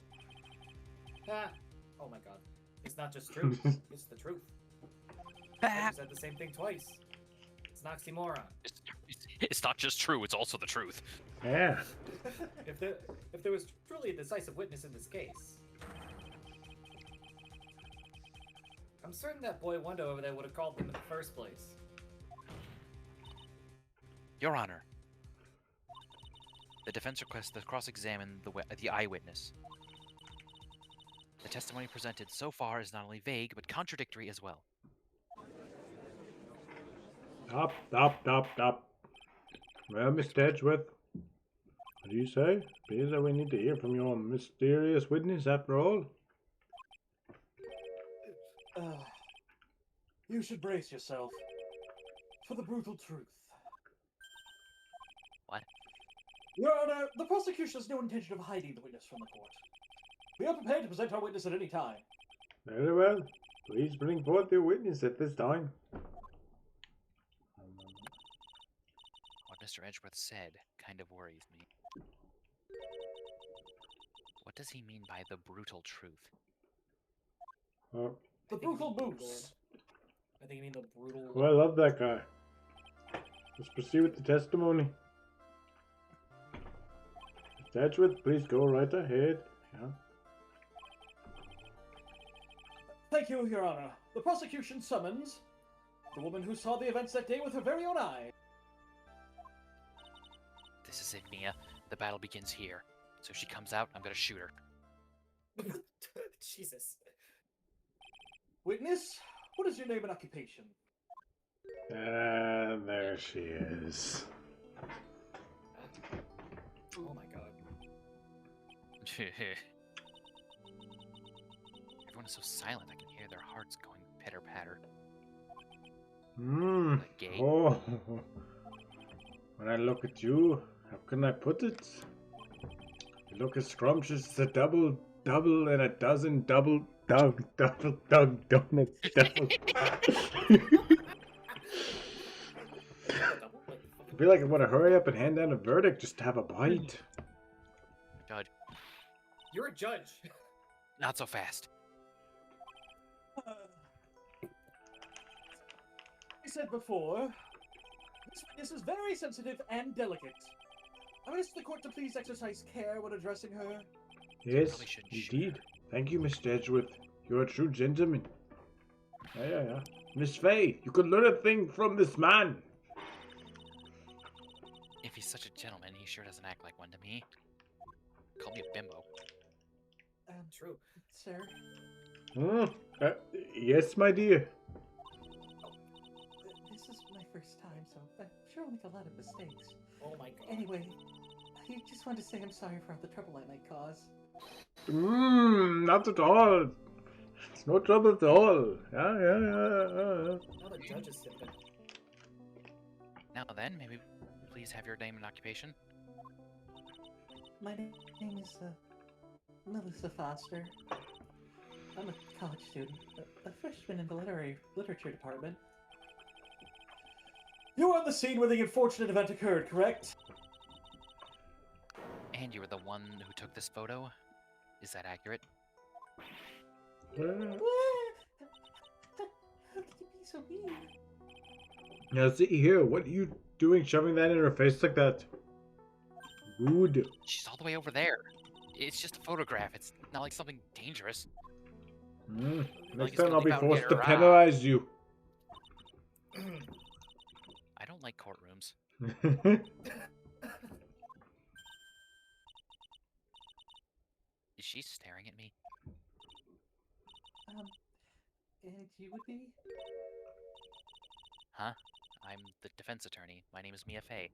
Ah. Oh my god. It's not just truth, it's the truth. I said the same thing twice. It's an oxymoron. It's not just true, it's also the truth. Yeah. If there was truly a decisive witness in this case, I'm certain that boy Wendo over there would have called them in the first place. Your Honor, the defense requests to cross-examine the eyewitness. The testimony presented so far is not only vague, but contradictory as well. Stop. Well, Mr. Edgeworth, what do you say? Please, we need to hear from your mysterious witness after all. You should brace yourself for the brutal truth. What? Your Honor, the prosecution has no intention of hiding the witness from the court. We are prepared to present our witness at any time. Very well. Please bring forth your witness at this time. What Mr. Edgeworth said kind of worries me. What does he mean by the brutal truth? The brutal moose. I think you mean the brutal... Oh, I love that guy. Let's proceed with the testimony. Mr. Edgeworth, please go right ahead. Yeah. Thank you, Your Honor. The prosecution summons the woman who saw the events that day with her very own eye. This is it, Mia. The battle begins here. So if she comes out, I'm gonna shoot her. Jesus. Witness, what is your name and occupation? There she is. Oh my god. Everyone is so silent, I can hear their hearts going pitter-patter. Gay. Oh. When I look at you, how can I put it? You look as scrumptious as a double and a dozen double donuts. I feel like I want to hurry up and hand down a verdict just to have a bite. Judge, You're a judge. not so fast. said before, this witness is very sensitive and delicate. I would ask the court to please exercise care when addressing her. Yes, Probably shouldn't shoot indeed. Thank you, Mr. Edgeworth. You're a true gentleman. Yeah. Miss Faye, you could learn a thing from this man. If he's such a gentleman, he sure doesn't act like one to me. Call me a bimbo. True. Sir, Hmm. Yes, my dear. this is my first time, so I'm sure I'll make a lot of mistakes. Oh my god. Anyway, I just wanted to say I'm sorry for all the trouble I might cause. Not at all. It's no trouble at all. Yeah. Now the judge is sipping. Now then, maybe please have your name and occupation. My name is Melissa Foster. I'm a college student, a freshman in the literature department. You were on the scene where the unfortunate event occurred, correct? And you were the one who took this photo? Is that accurate? How could you be so mean? Now see here, what are you doing shoving that in her face like that? Rude. She's all the way over there. It's just a photograph. It's not like something dangerous. Next it's time gonna I'll be leave out forced to here, penalize you. I don't like courtrooms. Is she staring at me? And you would be? Huh? I'm the defense attorney. My name is Mia Fey.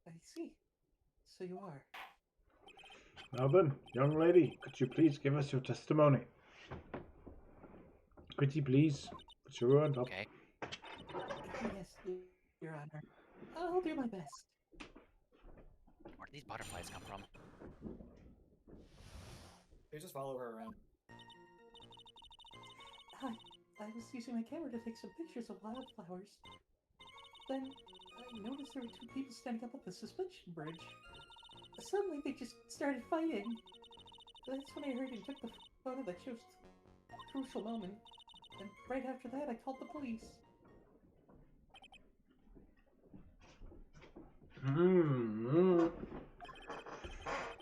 I see. So you are. Now then, young lady, could you please give us your testimony? Could you please? Put your hand up. Okay. Yes, Your Honor. I'll do my best. Where do these butterflies come from? They just follow her around. I was using my camera to take some pictures of wildflowers. Then I noticed there were two people standing up at the suspension bridge. Suddenly they just started fighting. That's when I heard he took the photo that shows the crucial moment. And right after that I called the police.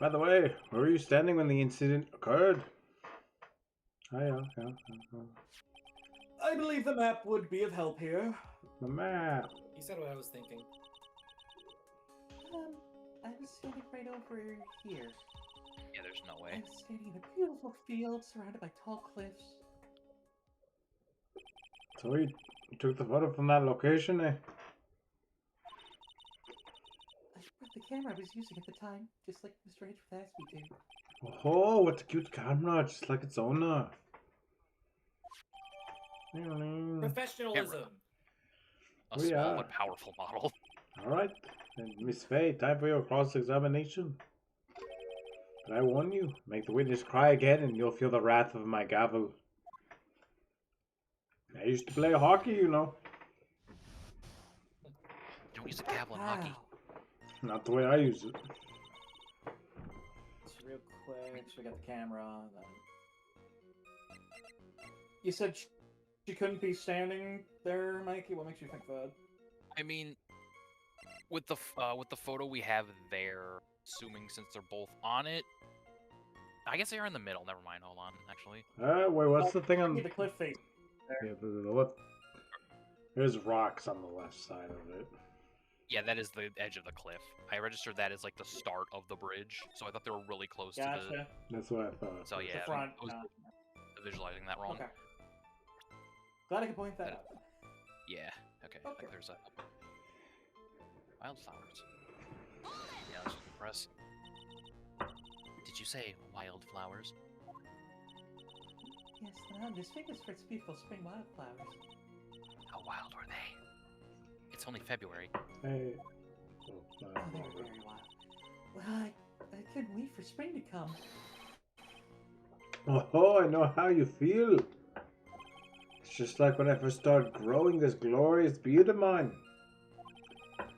By the way, where were you standing when the incident occurred? Yeah. I believe the map would be of help here. The map. He said what I was thinking. I was standing right over here. Yeah, there's no I way. was standing in a beautiful field surrounded by tall cliffs. So you took the photo from that location, eh? I brought the camera I was using at the time, just like Mr. Edgeworth asked me to. Oh, what a cute camera, just like its owner. Professionalism. A We small are. but powerful model. Alright, then Miss Faye, time for your cross-examination. But I warn you, make the witness cry again and you'll feel the wrath of my gavel. I used to play hockey, you know. Don't use a gavel in hockey. Not the way I use it. Just real quick, so we got the camera. Then... You said she couldn't be standing there, Mikey? What makes you think that? I mean, with the photo we have there, assuming since they're both on it, I guess they are in the middle. Never mind. Hold on. Actually, Wait, what's the thing on... The cliff face. Yeah, what? There's rocks on the left side of it. yeah, that is the edge of the cliff. I registered that as like the start of the bridge, so I thought they were really close to the. Gotcha. That's what I thought. So yeah, The front. I was visualizing that wrong. Okay. Glad I could point that That- out. Yeah. Okay. Okay. That clears up. Wildflowers. Yeah, let's press. Did you say wildflowers? Yes, the mountain is famous for its beautiful spring wildflowers. How wild were they? It's only February. Hey. Oh, they were very wild. Well, I couldn't wait for spring to come. Oh, I know how you feel. It's just like when I first started growing this glorious beard of mine.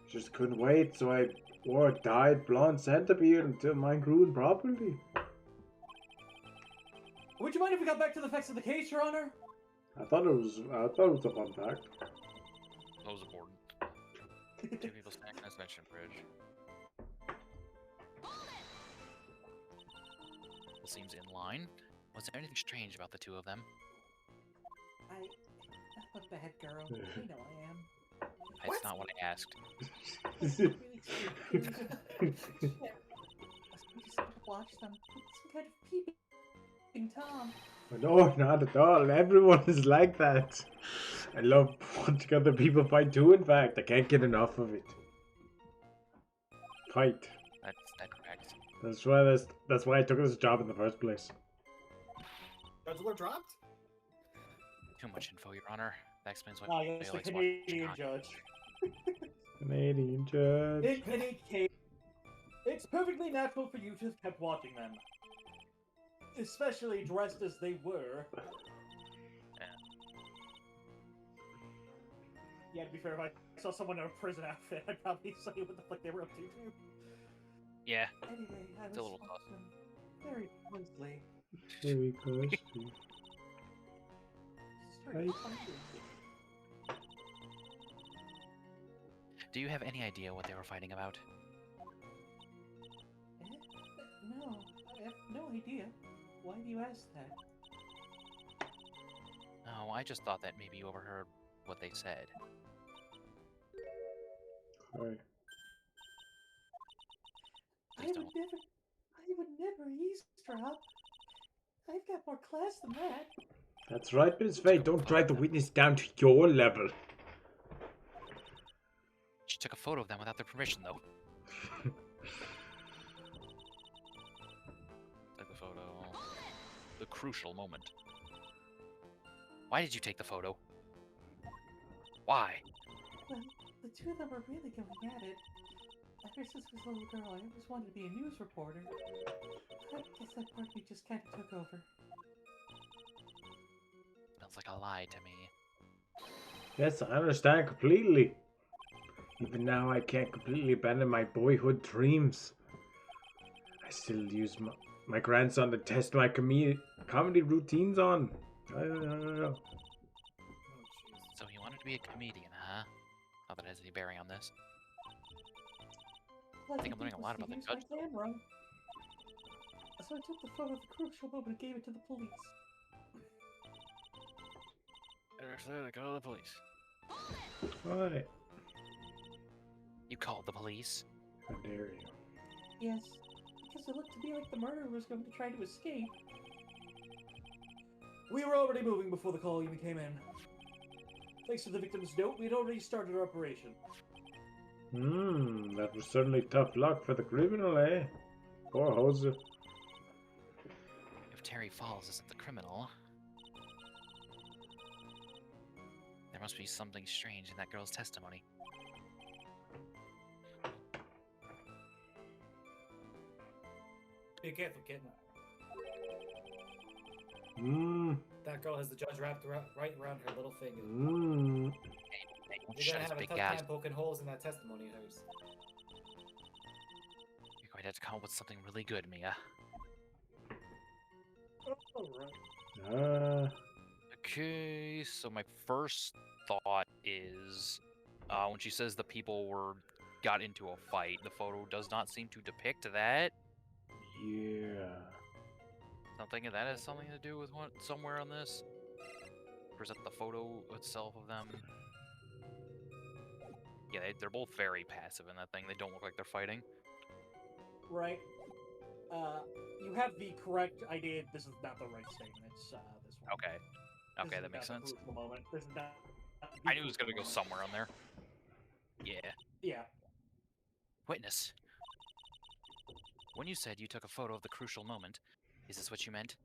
Just couldn't wait, so I wore a dyed blonde Santa beard until mine grew in properly. Would you mind if we got back to the facts of the case, Your Honor? I thought it was a fun fact. That was important. Two people standing on this mention bridge. It seems in line. Was there anything strange about the two of them? I'm a bad girl. You know I am. That's not what I asked. Really stupid. Just watch them. Some kind of peeping Tom. No, not at all. Everyone is like that. I love watching other people fight too, in fact. I can't get enough of it. Fight. That's correct. That's why I took this job in the first place. Judge dropped? Too much info, Your Honor. That explains why Ah, yes, the likes watching Canadian Chicago. judge. Canadian judge. In any case, it's perfectly natural for you to have kept watching them. Especially dressed as they were. Yeah, to be fair, if I saw someone in a prison outfit, I'd probably say what the fuck they were up to, too. Yeah. Anyway, I It's a was little tough. watching very closely. Very close. Started Right. fighting. Do you have any idea what they were fighting about? No, I have no idea. Why do you ask that? No, I just thought that maybe you overheard what they said. Right. I Please would don't. never eavesdrop. I've got more class than that. That's right, Miss Faye. Don't try to witness down to your level. She took a photo of them without their permission, though. Took the photo. The crucial moment. Why did you take the photo? Why? Well, the two of them were really going at it. Ever since I was a little girl, I always wanted to be a news reporter. I guess that part of me just kind of took over. Smells like a lie to me. Yes, I understand completely. Even now, I can't completely abandon my boyhood dreams. I still use my grandson to test my comedy routines on. Oh, jeez. So you wanted to be a comedian, huh? Not that it has any bearing on this. Well, think I'm learning a lot about the use judge, my camera. So I took the photo of the crucial moment and gave it to the police. They call the police. Right. You called the police? How dare you? Yes, because it looked to me like the murderer was going to try to escape. We were already moving before the call even came in. Thanks to the victim's note, we'd already started our operation. That was certainly tough luck for the criminal, eh? Poor Jose. If Terry Falls isn't the criminal, there must be something strange in that girl's testimony. Be careful, kitten. That girl has the judge wrapped right around her little finger. Hey, don't You're shut gonna his have a big tough guys. time poking holes in that testimony of hers. You're going to have to come up with something really good, Mia. Alright. Okay, so my first thought is, when she says the people got into a fight, the photo does not seem to depict that. Yeah. I'm thinking that has something to do with somewhere on this. Or is that the photo itself of them? Yeah, they're both very passive in that thing. They don't look like they're fighting. Right. You have the correct idea. This is not the right statement. It's this one. Okay. This Okay, is that makes not the sense. crucial moment. This is not the I knew it was gonna go crucial moment. somewhere on there. Yeah. Yeah. Witness. When you said you took a photo of the crucial moment, is this what you meant?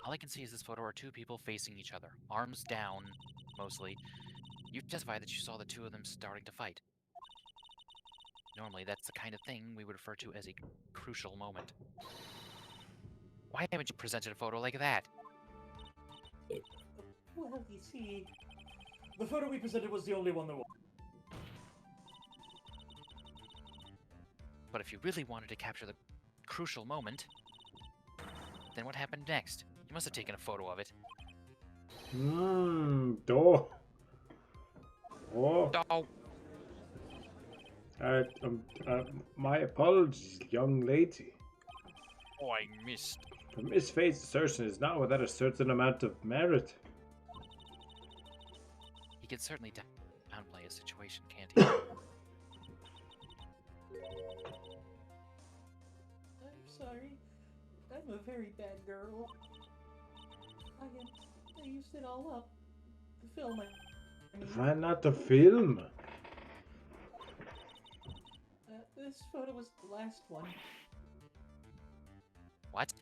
All I can see is this photo are two people facing each other, arms down, mostly. You testified that you saw the two of them starting to fight. Normally, that's the kind of thing we would refer to as a crucial moment. Why haven't you presented a photo like that? Well, you see, the photo we presented was the only one there was. But if you really wanted to capture the crucial moment, Then what happened next? You must have taken a photo of it. Door. Oh, Oh, my apologies, young lady. Oh, I missed. The misfaced assertion is not without a certain amount of merit. he can certainly downplay his situation, can't he? I'm sorry. I'm a very bad girl. I used it all up. The film, I mean. Why not the film? This photo was the last one. What?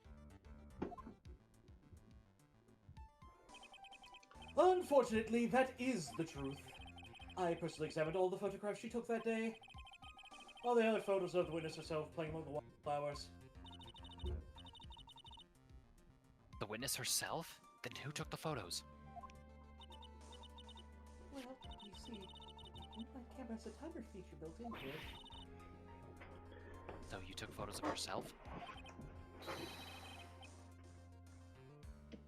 Unfortunately, that is the truth. I personally examined all the photographs she took that day. All the other photos of the witness herself playing among the flowers. The witness herself? Then who took the photos? Well, you see, my camera has a timer feature built into it. So you took photos of yourself?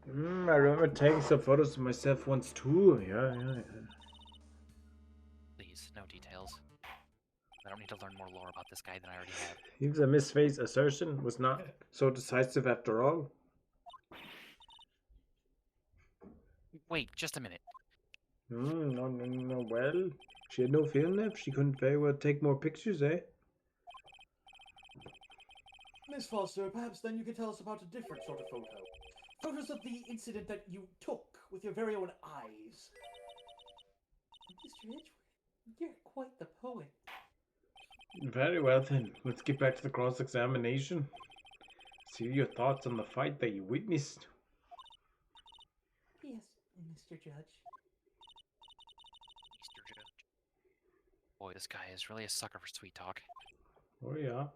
I remember taking some photos of myself once too. Yeah. Please, no details. I don't need to learn more lore about this guy than I already have. Even the misfaced assertion was not so decisive after all. Wait, just a minute. No. Well, she had no film left. She couldn't very well take more pictures, eh? Miss Foster, perhaps then you could tell us about a different sort of photo. Photos of the incident that you took with your very own eyes. Mr. Edgeworth, you're quite the poet. Very well then. Let's get back to the cross-examination. See your thoughts on the fight that you witnessed. Yes, Mr. Judge. Mr. Judge. Boy, this guy is really a sucker for sweet talk. Oh yeah.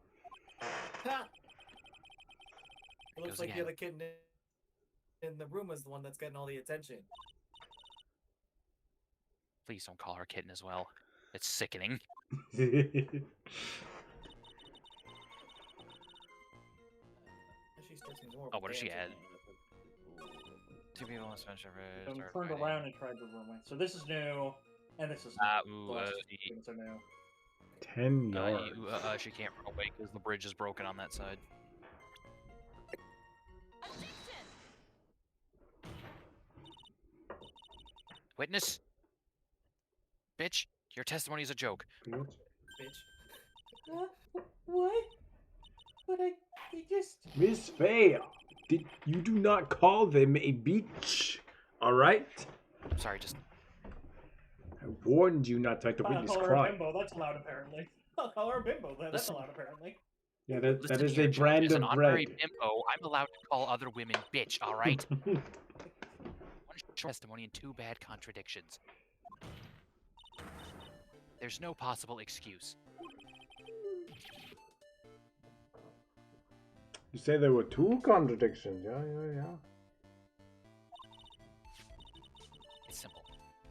Ha! It looks goes like again. the other kid in the room is the one that's getting all the attention. Please don't call her kitten as well. It's sickening. She strikes me more of Oh, a what does she dancer. add? Two people on Spencer Bridge. So turned around and tried to ruin it. So this is new, and this is new. The last two things are new. 10 yards. She can't run away because the bridge is broken on that side. Witness? Bitch, your testimony is a joke. Bitch. Bitch. What? But I just... Miss Faye, you do not call them a bitch, alright? I'm sorry, just... I warned you not to like to I'll witness call her a crime. bimbo, that's allowed apparently. I'll call her a bimbo, that's Listen. allowed apparently. Yeah, that Listen is here, a Judge, brand as an of honorary bread. bimbo, I'm allowed to call other women bitch, alright? One short testimony and two bad contradictions. There's no possible excuse. You say there were two contradictions. Yeah. It's simple.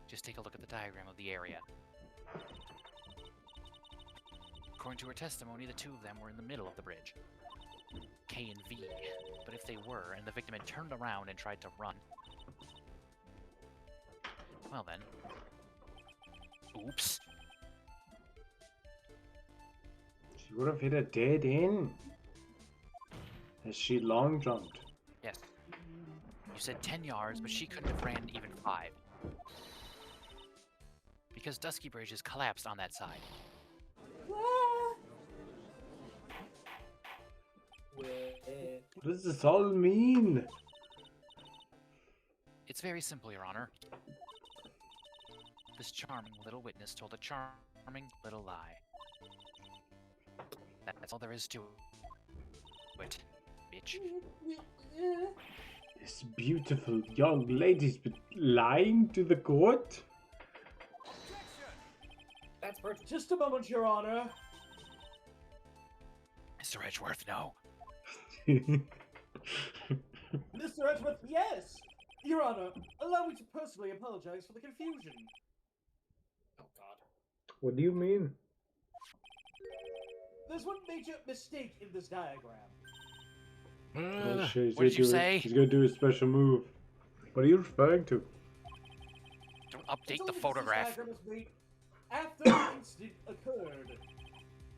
Just take a look at the diagram of the area. According to her testimony, the two of them were in the middle of the bridge. K and V. But if they were, and the victim had turned around and tried to run... Well then... Oops. She would have hit a dead end. As she long jumped. Yes. You said 10 yards, but she couldn't have ran even 5. Because Dusky Bridge is collapsed on that side. What does this all mean? It's very simple, Your Honor. This charming little witness told a charming little lie. That's all there is to it, bitch. This beautiful young lady's been lying to the court? That's perfect. Just a moment, Your Honor. Mr. Edgeworth, no. Mr. Edgeworth, yes! Your Honor, allow me to personally apologize for the confusion. Oh God. What do you mean? There's one major mistake in this diagram. Oh shit, he's What did you gonna do say? He's gonna do a special move. What are you referring to? Don't It's update the only because this photograph. diagram was made after the incident occurred.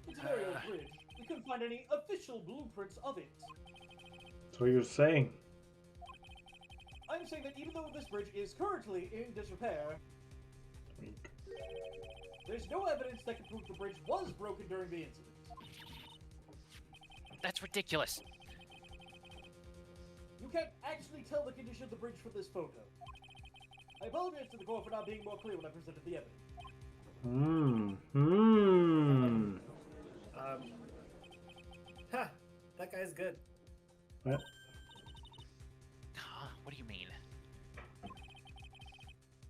It's a very old bridge. We couldn't find any official blueprints of it. That's what you're saying. I'm saying that even though this bridge is currently in disrepair, there's no evidence that can prove the bridge was broken during the incident. That's ridiculous. You can't actually tell the condition of the bridge from this photo. I apologize to the court for not being more clear when I presented the evidence. Ha! That guy's good. What? Huh? What do you mean?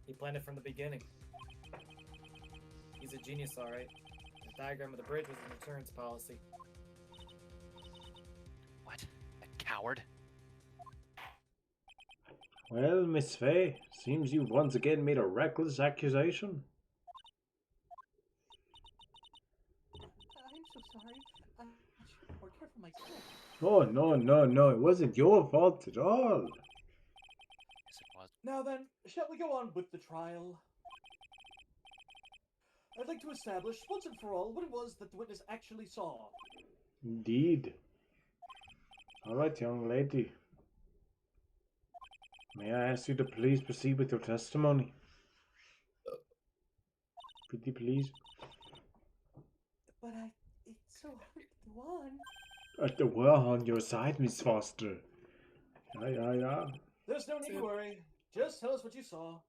He planned it from the beginning. He's a genius, alright. The diagram of the bridge was an insurance policy. What? A coward? Well, Miss Faye, seems you've once again made a reckless accusation. I'm so sorry. I should be more careful myself. Oh, no, it wasn't your fault at all. Yes, it was. Now then, shall we go on with the trial? I'd like to establish, once and for all, what it was that the witness actually saw. Indeed. All right, young lady. May I ask you to please proceed with your testimony? Pretty please. But it's so hard to go on. We're on your side, Miss Foster. Yeah. There's no need to worry. Just tell us what you saw.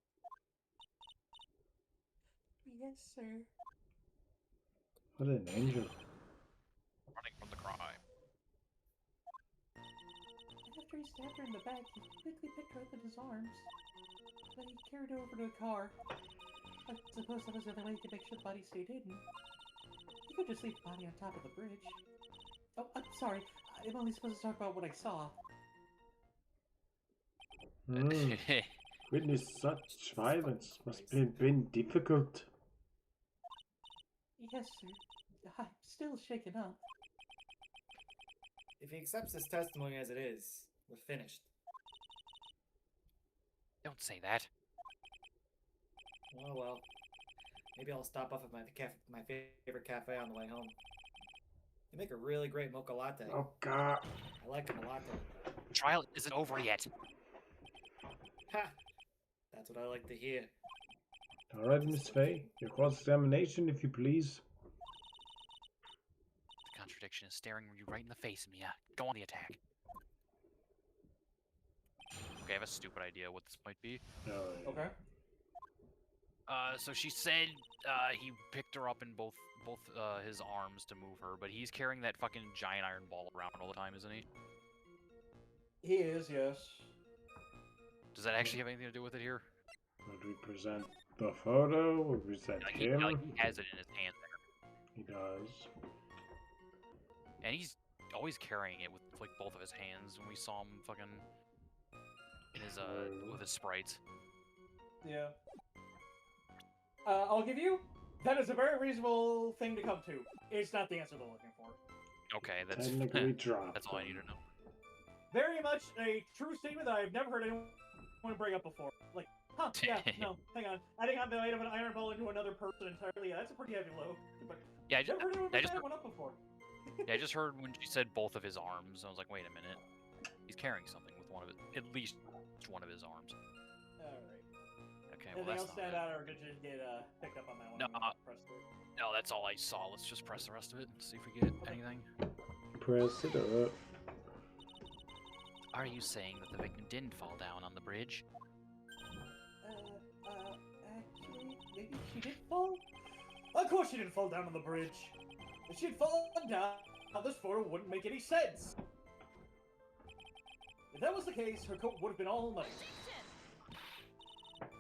Yes, sir. What an angel. Running from the crime. After he stabbed her in the back, he quickly picked her up in his arms. Then he carried her over to the car. I suppose that was the only way he could make sure the body stayed hidden. He could just leave the body on top of the bridge. Oh, I'm sorry. I'm only supposed to talk about what I saw. Witness such violence must have been difficult. Yes, sir. I'm still shaken up. If he accepts his testimony as it is, we're finished. Don't say that. Oh well. Maybe I'll stop off at my favorite cafe on the way home. They make a really great mocha latte. Oh God. I like them a lot. The trial isn't over yet. Ha! That's what I like to hear. All right, Miss Faye, your cross-examination, if you please. The contradiction is staring you right in the face, Mia. Go on the attack. Okay, I have a stupid idea what this might be. Okay. So she said he picked her up in both his arms to move her, but he's carrying that fucking giant iron ball around all the time, isn't he? He is, yes. Does that actually have anything to do with it here? Would we present the photo? Would we present He him? has it in his hand there. He does. And he's always carrying it with like both of his hands when we saw him fucking in his with his sprites. Yeah. I'll give you. That is a very reasonable thing to come to. It's not the answer they're looking for. Okay, that's Technically dropped. that's all I need to know. Very much a true statement that I've never heard anyone bring up before. Like, huh, yeah, no, hang on. Adding on the weight of an iron ball into another person entirely, yeah, that's a pretty heavy load. But Yeah, never heard anyone I bring just that one up before. Yeah, I just heard when she said both of his arms. I was like, wait a minute. He's carrying something with one of it, at least one of his arms. Alright. Okay, well Anything that's else not stand it. out, or did you get picked up on that one? No, when you pressed it? No, that's all I saw. Let's just press the rest of it and see if we get anything. Press it up. Are you saying that the victim didn't fall down on the bridge? Actually, maybe she did fall? Of course she didn't fall down on the bridge. If she had fallen down, this photo wouldn't make any sense. If that was the case, her coat would have been all muddy.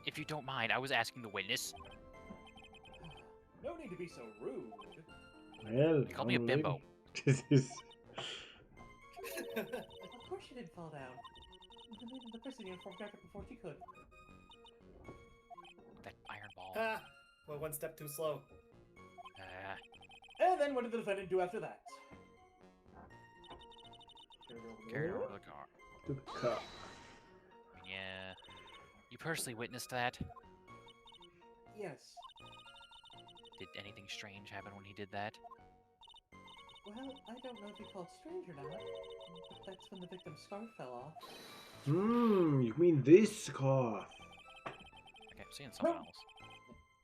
If you don't mind, I was asking the witness. No need to be so rude. Well, You called me a young bimbo. lady. This is... Of course she didn't fall down. The man in the prison uniform grabbed her before she could. That iron ball. Ha! Well, one step too slow. And then what did the defendant do after that? Carried over to the car. To the car. Yeah. You personally witnessed that? Yes. Did anything strange happen when he did that? Well, I don't know if you call it strange or not, but that's when the victim's scarf fell off. You mean this scarf? Okay, I'm seeing something else.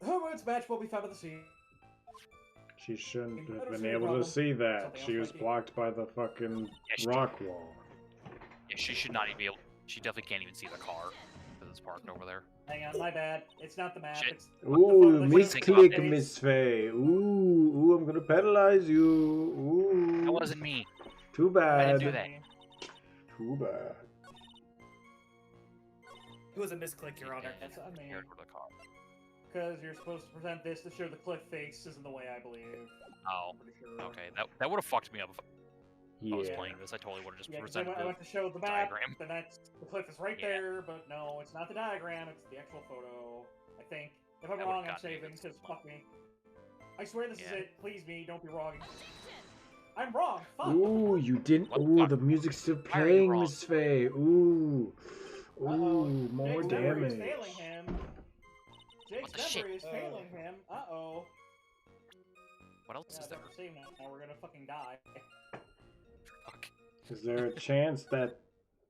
Her words match what we found at the scene. She shouldn't I have don't been see a able to problem. see that. Something She else was might be. blocked by the fucking Yeah, she rock wall. Yeah, she should not even be able. She definitely can't even see the car because it's parked over there. Hang on, my bad. It's not the map. Shit. It's Ooh, the misclick, photo- Miss Faye. Ooh, I'm gonna penalize you. Ooh. That wasn't me. Too I bad. didn't do that. Too bad. It was a misclick, Your Honor. That's on me. Carried over to the car. Because you're supposed to present this to show the cliff face isn't the way I believe. Oh, I'm pretty sure. okay. That would have fucked me up if I was Yeah. playing this. I totally would have just Yeah, because presented I the went to show the map, diagram. then the cliff is right Yeah. there, but no, it's not the diagram, it's the actual photo, I think. If I'm That wrong, would've I'm gotten me saving, with because some fuck me. I swear this is Yeah. it, please me, don't be wrong. I'm wrong, fuck! Ooh, you didn't. What the Ooh, fuck? the music's still Why are you playing, wrong? Miss Faye. Ooh. Uh-oh, Ooh, more Jake's memory is damage. failing him. Jake's the shit? memory is failing him, uh-oh. What else Yeah, is there? that's the same now, we're gonna fucking die. Fuck. Is there a chance that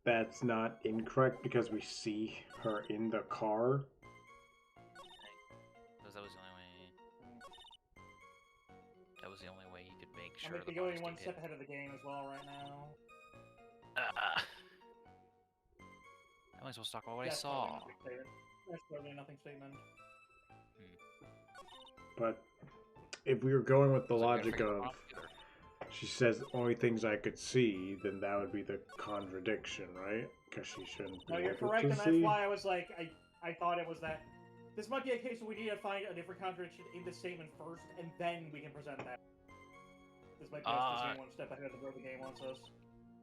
that's not incorrect because we see her in the car? Because that was the only way. That was the only way you could make I sure might the be body going one stayed step hidden. ahead of the game as well right now. How am I supposed to talk about what I That's saw? probably nothing statement. That's probably nothing statement. But if we were going with the So we gotta logic figure of that out either. she says only things I could see, then that would be the contradiction, right? Because she shouldn't be No, you're able correct, to and that's see. why I was like, I thought it was that. This might be a case where we need to find a different contradiction in the statement first, and then we can present that. This might be us just one step ahead of where the game wants us.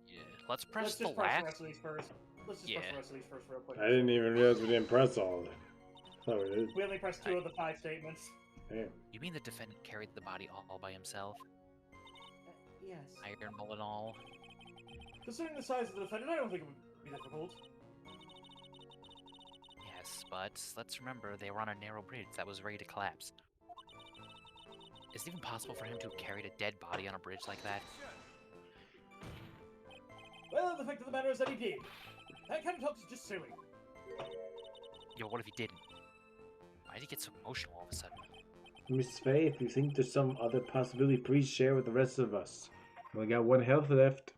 Yeah. Let's press Let's the just press the last. rest of these first. Let's just press Yeah. the rest of these first real quick. I didn't even realize we didn't press all of them. Oh, we did. We only pressed 2 of the 5 statements. Damn. You mean the defendant carried the body all by himself? Yes. Iron Bull and all? Considering the size of the defendant, I don't think it would be difficult. Yes, but let's remember they were on a narrow bridge that was ready to collapse. Is it even possible for him to have carried a dead body on a bridge like that? Well, the fact of the matter is that he did. That kind of talk is just silly. Yo, what if he didn't? Why did he get so emotional all of a sudden? Miss Faye, if you think there's some other possibility, please share with the rest of us. We got 1 health left.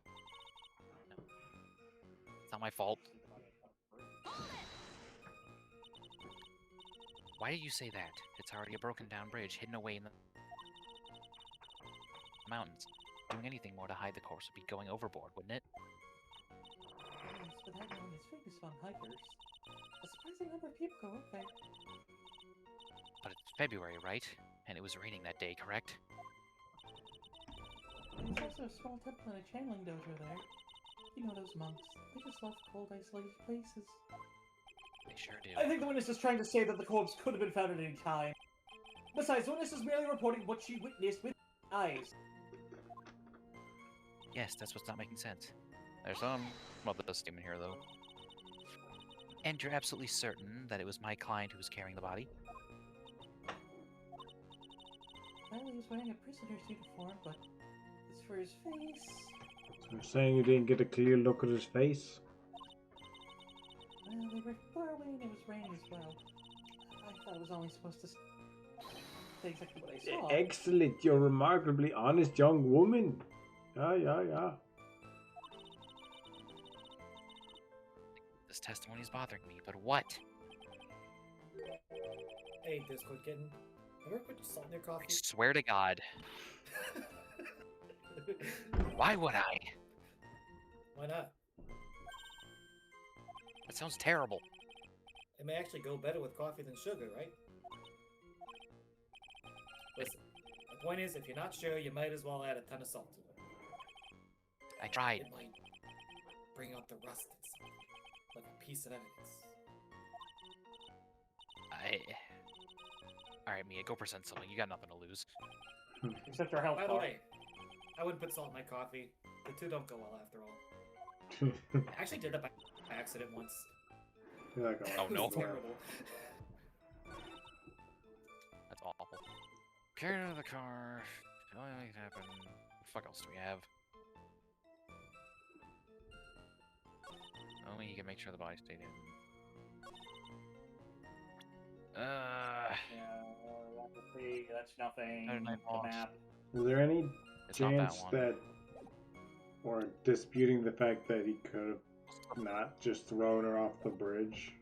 It's not my fault. Why did you say that? It's already a broken down bridge hidden away in the mountains. Doing anything more to hide the corpse would be going overboard, wouldn't it? Yes, but that mountain is famous among hikers. A surprising number of people go up there. But it's February, right? And it was raining that day, correct? There's also a small temple and a channeling dojo there. You know those monks. They just love cold, isolated places. They sure do. I think the witness is trying to say that the corpse could have been found at any time. Besides, the witness is merely reporting what she witnessed with eyes. Yes, that's what's not making sense. There's some other statement here, though. And you're absolutely certain that it was my client who was carrying the body? Well, he was wearing a prisoner's uniform, but as for his face... So you're saying you didn't get a clear look at his face? Well, they were far away and it was raining as well. I thought it was only supposed to say exactly what I saw. Excellent, you're a remarkably honest young woman. Yeah. This testimony is bothering me, but what? Hey, Discord kitten. Ever put salt in your I coffee? swear to God. Why would I? Why not? That sounds terrible. It may actually go better with coffee than sugar, right? Listen, the point is, if you're not sure, you might as well add a ton of salt to it. I tried. It might bring out the rust inside, like a piece of evidence. Alright, Mia, go present something. You got nothing to lose. Except our health By the bar. way, I wouldn't put salt in my coffee. The two don't go well after all. I actually did that by accident once. You're like, Oh, It was no. terrible. That's awful. Carry out of the car. The only thing that can happen. What the fuck else do we have? Only he can make sure the body stayed in. That's nothing. Saturday Night The Lost. map. Is there any It's not that chance one. that, or disputing the fact that he could have not just thrown her off the bridge?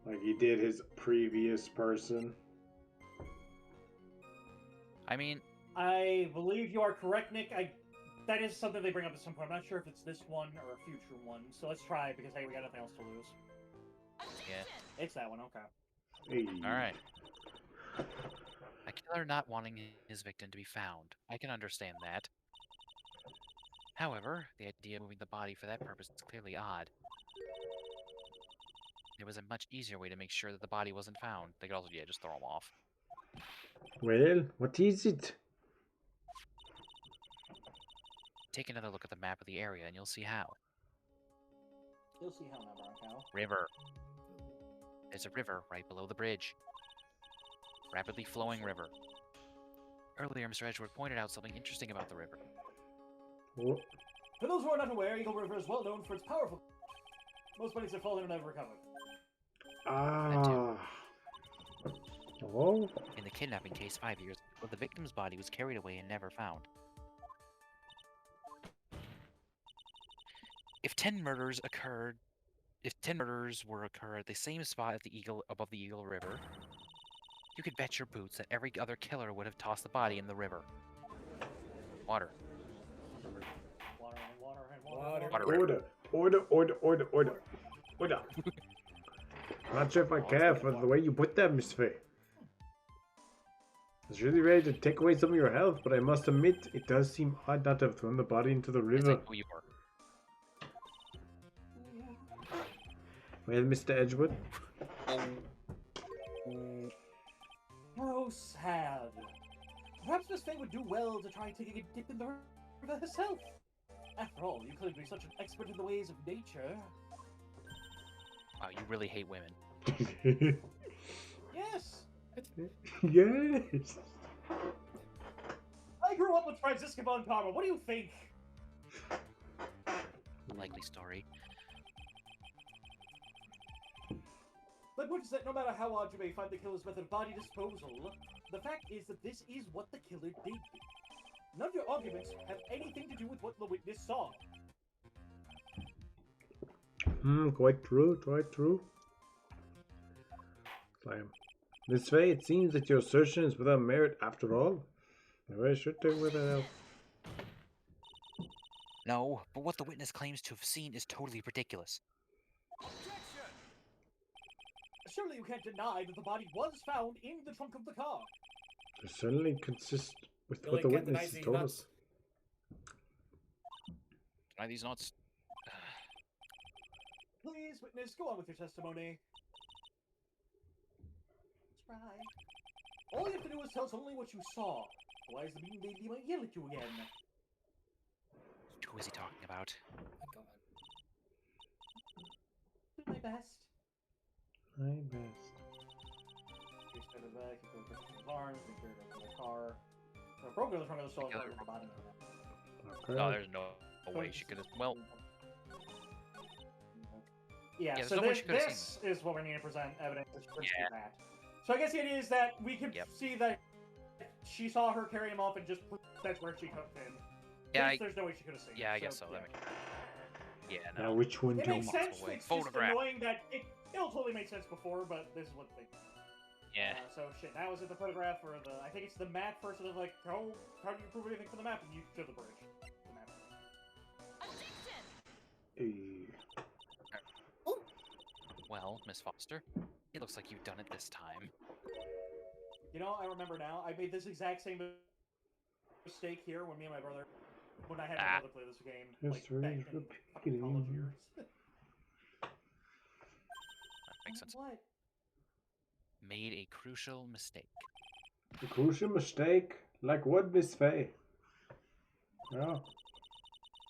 Like he did his previous person? I mean, I believe you are correct, Nick. That is something they bring up at some point. I'm not sure if it's this one or a future one. So let's try it because hey, we got nothing else to lose. yeah. It's that one. Okay. Hey. Alright. A killer not wanting his victim to be found. I can understand that. However, the idea of moving the body for that purpose is clearly odd. There was a much easier way to make sure that the body wasn't found. They could also, yeah, just throw him off. Well, what is it? Take another look at the map of the area and you'll see how. You'll see how now, Bronco. River. There's a river right below the bridge. Rapidly flowing river. Earlier, Mr. Edgeworth pointed out something interesting about the river. Oh, For those who are not aware, Eagle River is well known for its powerful. Most bodies have fallen and never recovered. ah. Oh, In the kidnapping case 5 years ago, the victim's body was carried away and never found. If 10 murders were occur at the same spot at the above the Eagle River, you could bet your boots that every other killer would have tossed the body in the river. Water. Water. Water river. order. Not sure if I care for the way you put that, Miss Faye. I was really ready to take away some of your health, but I must admit, it does seem odd not to have thrown the body into the Yes, I river. know you were. Well, Mr. Edgewood, How sad. Perhaps Miss Faye would do well to try taking a dip in the river herself. After all, you claim to be such an expert in the ways of nature. Wow, you really hate women. Yes! yes. I grew up with Franziska von Karma. What do you think? Unlikely story. My point is that no matter how odd you may find the killer's method of body disposal, the fact is that this is what the killer did. None of your arguments have anything to do with what the witness saw. Quite true. Slam. Miss Faye, it seems that your assertion is without merit after all. Maybe I should take with it. No, but what the witness claims to have seen is totally ridiculous. Surely you can't deny that the body was found in the trunk of the car. It certainly consists with Really what the can't deny witness these told nuts. us. Deny these nuts. Please, witness, go on with your testimony. Try. All you have to do is tell us only what you saw. Otherwise, the mean lady might yell at you again. Who is he talking about? Oh my god. Do my best. My best. Please go to the back, go to the barn, make sure to the car. So broken the trunk of the stall, Together. with the body. Okay. No, there's no way she could have. Well, Yeah, there's so no way this, she could've seen this is what we need to present evidence to prove Yeah. that. So I guess it is that we could Yep. see that she saw her carry him off and just prove that's where she took him. Yeah, Since there's no way she could have seen. yeah, I him, guess so. Yeah. That makes... Yeah, Now, no. which one It do makes you sense. away. It's just Photograph. annoying that it totally made sense before, but this is what they. Yeah. So shit. Now is it the photograph or the? I think it's the map first. Of like, how do you prove anything from the map? And you show the bridge. The map. Well, Miss Foster, it looks like you've done it this time. You know, I remember now. I made this exact same mistake here when me and my brother, when I had my brother play this game, like History back is in fucking college repeating. years. That makes sense. What? Made a crucial mistake. A crucial mistake? Like what, Miss Faye? Yeah. Would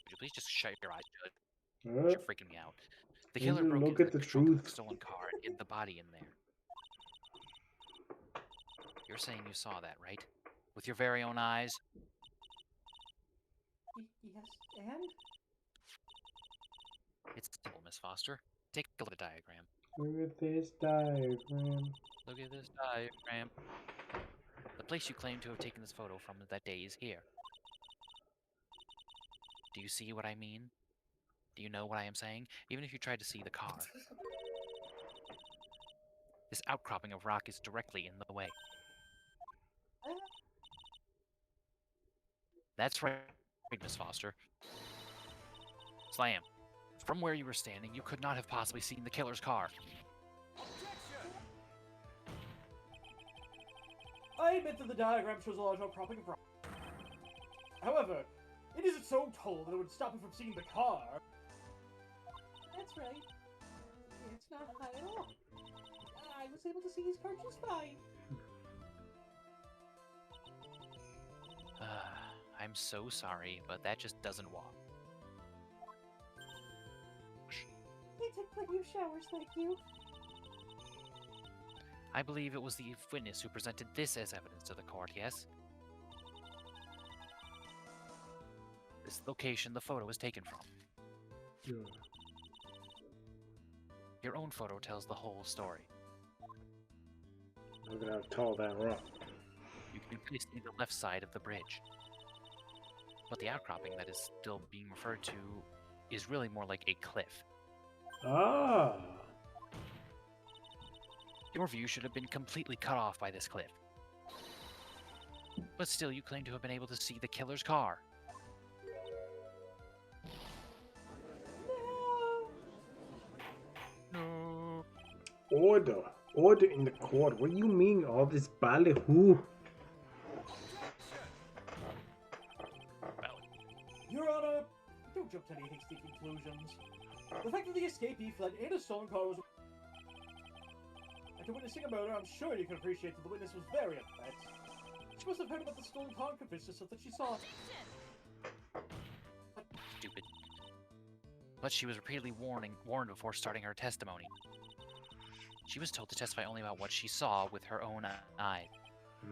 you please just shut your eyes, Judge. Uh, You're freaking me out. The killer Angel, broke look into at the the trunk of truth. the stolen car and hid the body in there. You're saying you saw that, right? With your very own eyes? Yes, and? It's simple, Miss Foster. Take a look at the diagram. Look at this diagram. Look at this diagram. The place you claim to have taken this photo from that day is here. Do you see what I mean? Do you know what I am saying? Even if you tried to see the car. This outcropping of rock is directly in the way. That's right, Miss Foster. Slam. From where you were standing, you could not have possibly seen the killer's car. I admit that the diagram shows a large outcropping of rock. However, it isn't so tall that it would stop me from seeing the car. That's right. It's not high at all. I was able to see his car just fine. I'm so sorry, but that just doesn't walk. They took plenty of showers, thank you. I believe it was the witness who presented this as evidence to the court, yes? This location the photo was taken from. Yeah. Your own photo tells the whole story. Look at how tall that rock. You can clearly see the left side of the bridge. But the outcropping that is still being referred to is really more like a cliff. Ah! Your view should have been completely cut off by this cliff. But still, you claim to have been able to see the killer's car. No. Order! Order in the court. What do you mean all this ballyhoo? Your Honor, don't jump to any hasty conclusions. The fact that the escapee fled in a stolen car was... After witnessing a murder, I'm sure you can appreciate that the witness was very upset. She must have heard about the stolen car and convinced herself that she saw it. Stupid. But she was repeatedly warned before starting her testimony. She was told to testify only about what she saw with her own eye.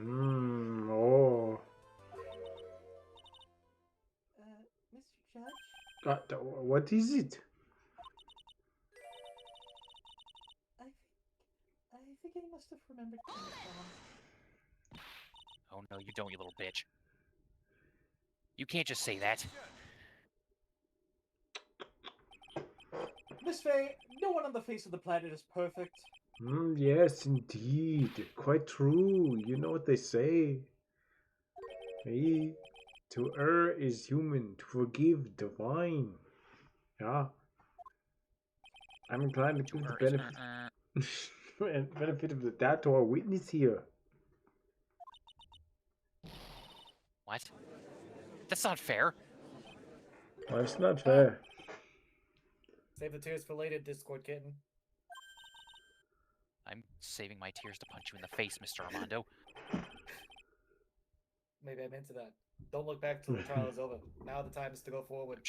Oh. Mr. Judge? What is it? I think I must have remembered things wrong. Oh no, you don't, you little bitch. You can't just say that. Miss Faye, no one on the face of the planet is perfect. Yes, indeed. Quite true. You know what they say. Hey, to err is human, to forgive divine. Yeah. I'm inclined to give the benefit of the doubt to our witness here. What? That's not fair. Well, it's not fair. Save the tears for later, Discord kitten. I'm saving my tears to punch you in the face, Mr. Armando. Maybe I'm into that. Don't look back till the trial is over. Now the time is to go forward.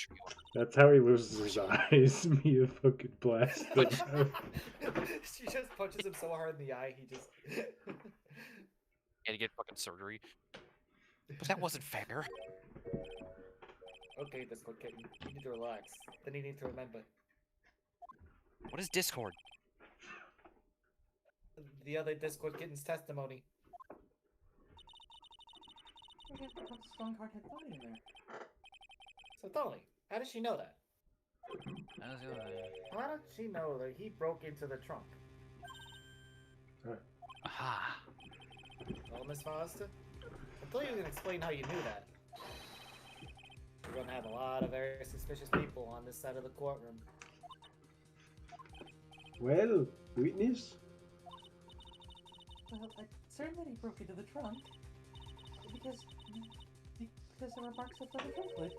That's how he loses his eyes. Me a fucking blast. She just punches him so hard in the eye, he just... Had to get fucking surgery. But that wasn't fair. Okay, Discord kitten. You need to relax. Then you need to remember. What is Discord? The other Discord kitten's testimony. What if the stolen car had money in there? So Dolly, how does she know that? How does she know that he broke into the trunk? Aha. Well, Miss Foster, until you can explain how you knew that, we're gonna have a lot of very suspicious people on this side of the courtroom. Well, witness? Well, I'm certain that he broke into the trunk. Because there were marks left on the trunk lid.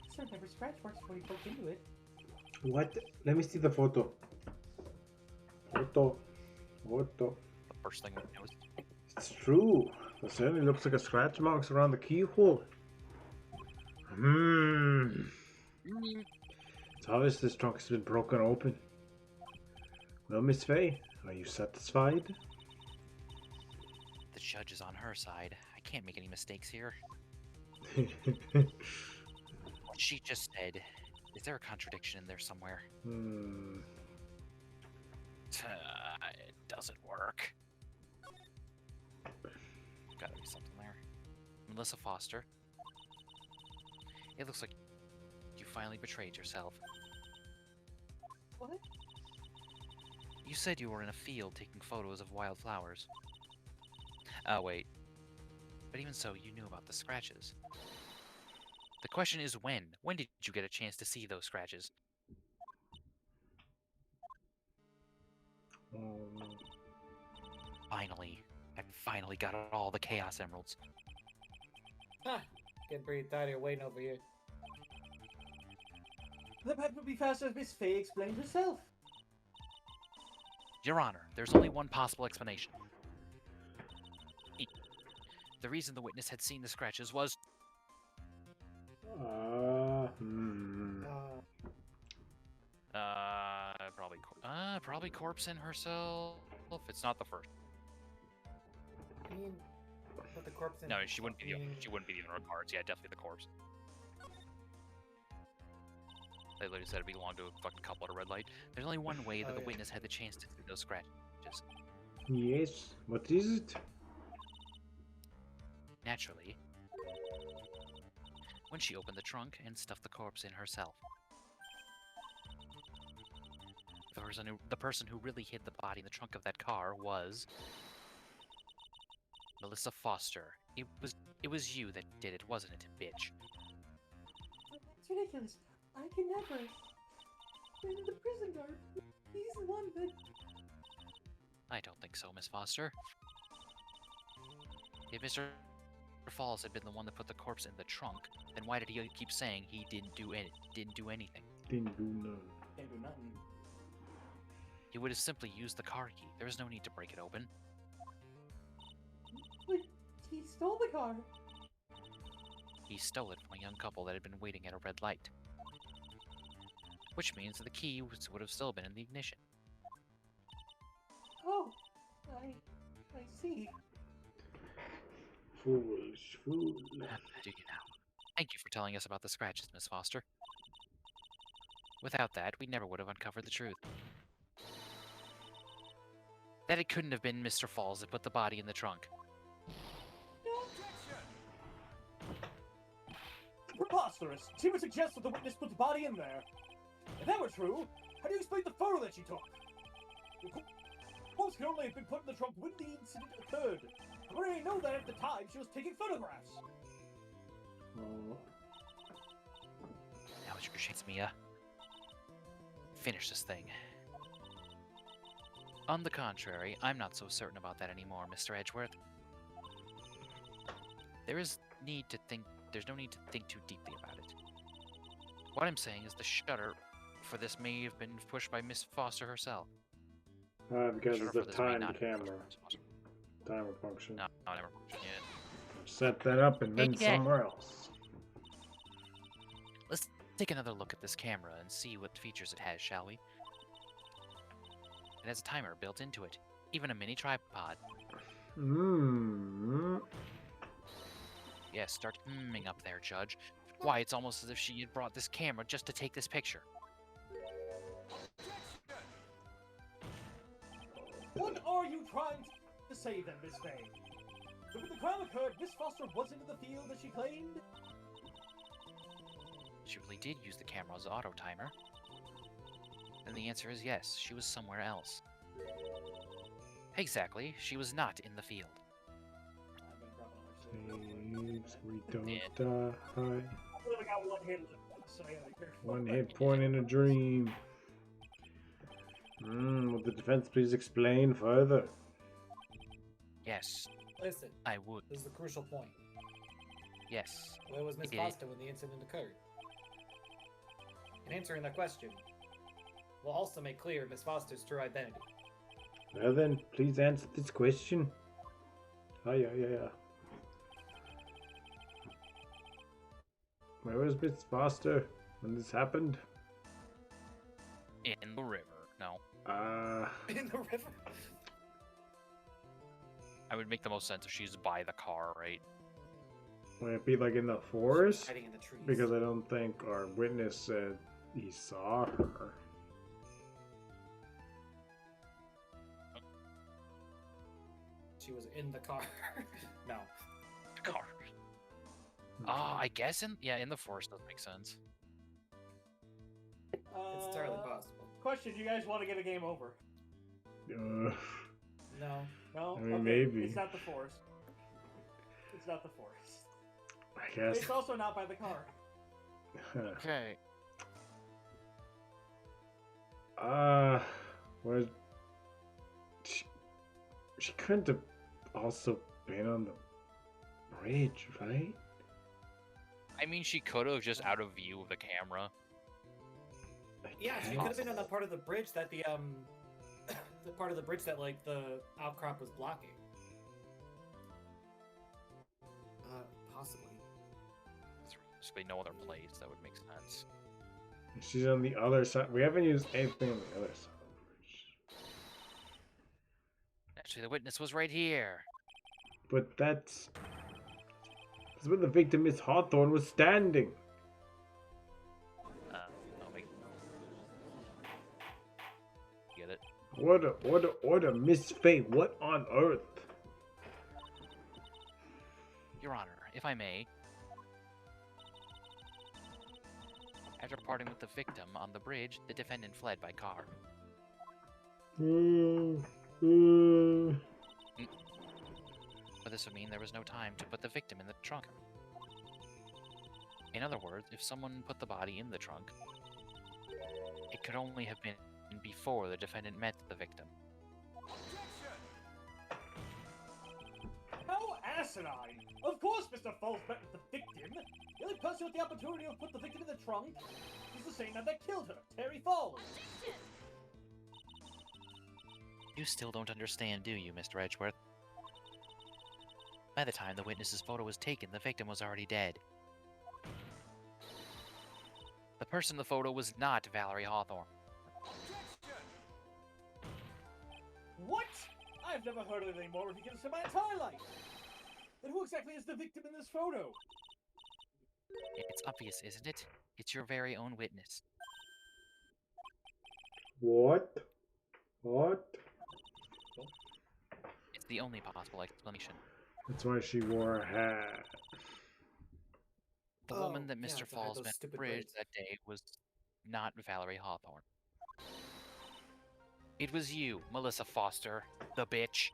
Certain there were scratch marks before he broke into it. What? Let me see the photo. Photo. The first thing we noticed. It's true. It certainly looks like a scratch marks around the keyhole. It's obvious this trunk has been broken open. Well, Miss Faye, are you satisfied? The judge is on her side. I can't make any mistakes here. What she just said, is there a contradiction in there somewhere? It doesn't work. Gotta be something there. Melissa Foster. It looks like you finally betrayed yourself. What? You said you were in a field taking photos of wildflowers. Oh, wait. But even so, you knew about the scratches. The question is when? When did you get a chance to see those scratches? Finally. I finally got all the Chaos Emeralds. Huh. Getting pretty tired of your waiting over here. The pet would be faster as Miss Faye explained herself. Your Honor, there's only one possible explanation. The reason the witness had seen the scratches was... probably corpsing herself. It's not the first. I mean, put the corpse in. No, she wouldn't be the owner of cards. Yeah, definitely the corpse. They literally said it belonged to a fucking couple at a red light. There's only one way that the witness had the chance to see those scratches. Yes. What is it? Naturally, when she opened the trunk and stuffed the corpse in herself. The person who really hid the body in the trunk of that car was Melissa Foster. It was you that did it, wasn't it, bitch? It's ridiculous. I can never. The prison guard. He's the one that. I don't think so, Miss Foster. If Mr. Falls had been the one that put the corpse in the trunk, then why did he keep saying he didn't do anything? Didn't do nothing. Can't do nothing. He would have simply used the car key. There was no need to break it open. But he stole the car. He stole it from a young couple that had been waiting at a red light. Which means that the key would have still been in the ignition. Oh, I see. Foolish fool. Do you now? Thank you for telling us about the scratches, Miss Foster. Without that, we never would have uncovered the truth. That it couldn't have been Mr. Falls that put the body in the trunk. Preposterous! She would suggest that the witness put the body in there. If that were true, how do you explain the photo that she took? The corpse could only have been put in the trunk when the incident occurred. We already know that at the time she was taking photographs. Now it's your chance, Mia. Finish this thing. On the contrary, I'm not so certain about that anymore, Mr. Edgeworth. There's no need to think too deeply about it. What I'm saying is the shutter for this may have been pushed by Miss Foster herself. Because it's a timed camera. Timer function. No, never functioned yet. Set that up and then somewhere else. Let's take another look at this camera and see what features it has, shall we? It has a timer built into it, even a mini tripod. Yes, start humming up there, Judge. Why, it's almost as if she had brought this camera just to take this picture. What are you trying to say then, Miss Faye? So when the crime occurred, Miss Foster wasn't in the field as she claimed? She really did use the camera's auto timer. And the answer is yes, she was somewhere else. Exactly, she was not in the field. Saves, we don't die. I only got one hit, so I gotta be careful. One hit point in a dream. Would the defense please explain further? Yes, Listen, I would. this is the crucial point. Yes. Where was Miss Foster when the incident occurred? In answering that question, we'll also make clear Miss Foster's true identity. Well then, please answer this question. Yeah. Where was Miss Foster? when this happened? In the river. No. In the river. I would make the most sense if she's by the car, right? Would it be like in the forest? Hiding in the trees. Because I don't think our witness said he saw her. She was in the car. No. Car. I guess in the forest does make sense. It's entirely possible. Question: do you guys want to get a game over? Uh, No. No. I mean, Okay, maybe. It's not the forest. It's not the forest. I guess. It's also not by the car. Okay. Was she couldn't have also been on the bridge, right? I mean, she could have just out of view of the camera. Yeah, she could have been on the part of the bridge that the the part of the bridge that like the outcrop was blocking. Possibly. There's basically no other place that would make sense. She's on the other side. We haven't used anything on the other side of the bridge. Actually, the witness was right here. But that's where the victim, Miss Hawthorne, was standing. I'll make... Get it? Order, Miss Faye, what on earth? Your Honor, if I may. After parting with the victim on the bridge, the defendant fled by car. But this would mean there was no time to put the victim in the trunk. In other words, if someone put the body in the trunk, it could only have been before the defendant met the victim. How asinine! Of course Mr. Falls met with the victim! The only person with the opportunity to put the victim in the trunk is the same man that killed her, Terry Falls! You still don't understand, do you, Mr. Edgeworth? By the time the witness's photo was taken, the victim was already dead. The person in the photo was not Valerie Hawthorne. What? I've never heard of anything more ridiculous in my entire life! Then who exactly is the victim in this photo? It's obvious, isn't it? It's your very own witness. What? It's the only possible explanation. That's why she wore a hat. The Oh, woman that yeah, Mr. I had Falls those met at the stupid bridge braids. that day was not Valerie Hawthorne. It was you, Melissa Foster, the bitch.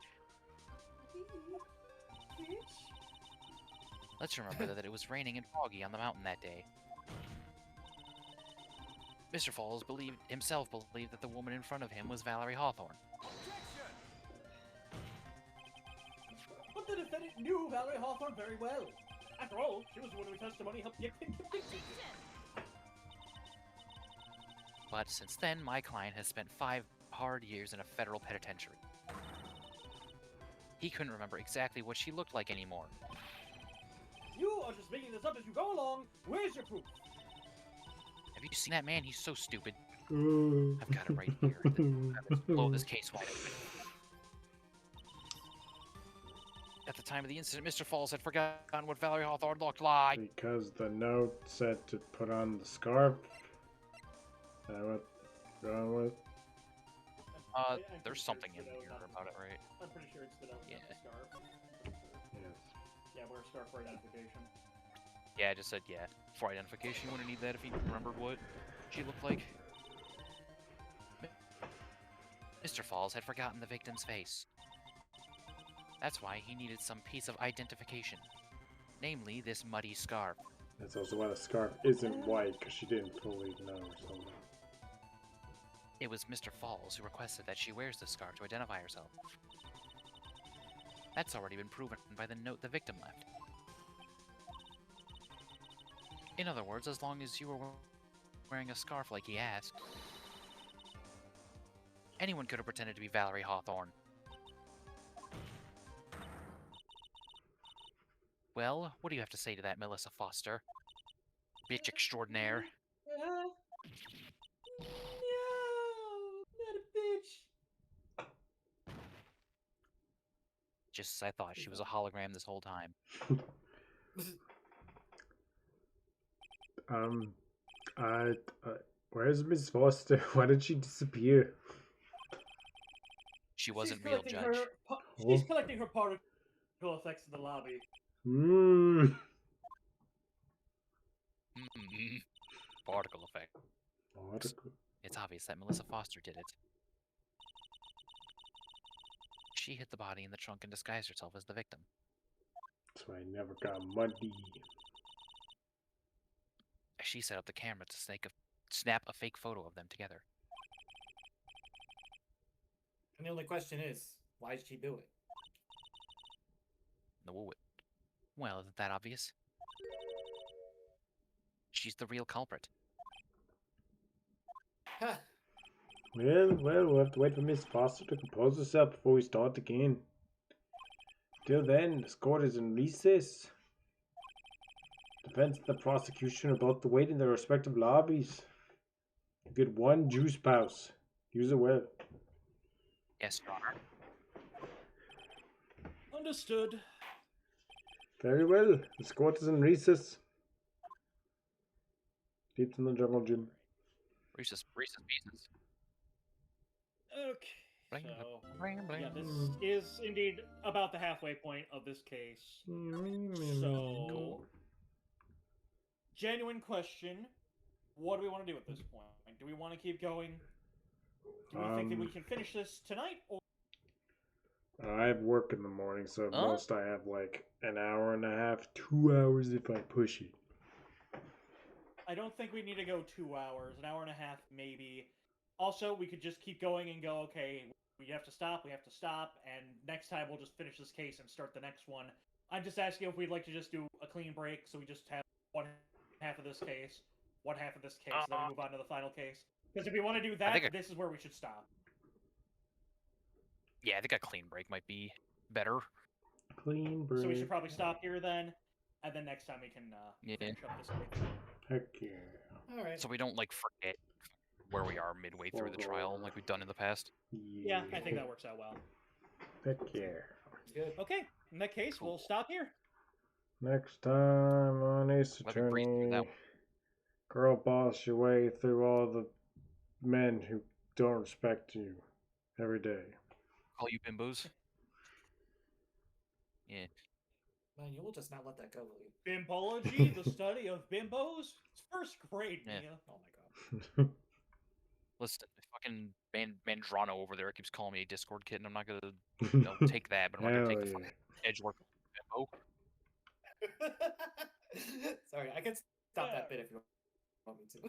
Let's remember that it was raining and foggy on the mountain that day. Mr. Falls himself believed that the woman in front of him was Valerie Hawthorne. But the defendant knew Valerie Hawthorne very well. After all, she was the one whose testimony helped get him convicted. But since then, my client has spent 5 hard years in a federal penitentiary. He couldn't remember exactly what she looked like anymore. You are just making this up as you go along. Where's your proof? Have you seen that man? He's so stupid. I've I've got it right here. Let's blow this case wide open. At the time of the incident, Mr. Falls had forgotten what Valerie Hawthorne looked like. Because the note said to put on the scarf. Is that what we're going with? I'm There's pretty something sure in it's here spelled out. about it, right? I'm pretty sure it's spelled out, Yeah. not the scarf. Yes. Yeah, wear a scarf for identification. Yeah, I just said yeah. For identification, you wouldn't need that if you remembered what she looked like. Mr. Falls had forgotten the victim's face. That's why he needed some piece of identification. Namely, this muddy scarf. That's also why the scarf isn't white, because she didn't fully know or something. It was Mr. Falls who requested that she wears the scarf to identify herself. That's already been proven by the note the victim left. In other words, as long as you were wearing a scarf like he asked, anyone could have pretended to be Valerie Hawthorne. Well, what do you have to say to that, Melissa Foster? Bitch extraordinaire. just as I thought. She was a hologram this whole time. Uh, where's Miss Foster? Why did she disappear? She wasn't She's real, collecting Judge. She's collecting her particle effects in the lobby. Mmm. Mm-mm. Particle effect. Particle. It's obvious that Melissa Foster did it. She hid the body in the trunk and disguised herself as the victim. That's why I never got muddy. She set up the camera to snap a fake photo of them together. And the only question is, why did she do it? Well, isn't that obvious? She's the real culprit. Huh. Well, we'll have to wait for Miss Foster to compose herself before we start again. Till then, the court is in recess. Defense and the prosecution are both to wait in their respective lobbies. You get one juice pouch. Use it well. Yes, Your Honor. Understood. Very well. The court is in recess. Deep in the jungle gym. Reese's Pieces. Okay. Bling, So, bling, bling. yeah, this is indeed about the halfway point of this case. So, Cool. genuine question. What do we want to do at this point? Do we want to keep going? Do we think that we can finish this tonight? Or I have work in the morning, so at Huh? most I have like an hour and a half, 2 hours if I push it. I don't think we need to go 2 hours. An hour and a half, maybe. Also, we could just keep going and go, okay, we have to stop, and next time we'll just finish this case and start the next one. I'm just asking if we'd like to just do a clean break, so we just have one half of this case, one half of this case, and then we move on to the final case. Because if we want to do that, this is where we should stop. Yeah, I think a clean break might be better. Clean break. So we should probably stop here then, and then next time we can finish up this case. Heck yeah. All right. So we don't like forget where we are midway through the trial like we've done in the past. Yeah, I think that works out well. Heck yeah. Good. Okay, in that case, we'll stop here. Next time on Ace Let me breathe through that Attorney, one. girl boss your way through all the men who don't respect you every day. Call you bimbos. Yeah. Man, you will just not let that go, will you? Bimbology, the study of bimbos? It's first grade, Yeah. Mia. Oh my god. Listen, fucking Mandrano over there keeps calling me a Discord kid, and I'm not gonna take that, but I'm not gonna take the fucking edgelord bimbo. Sorry, I can stop that bit if you want me to.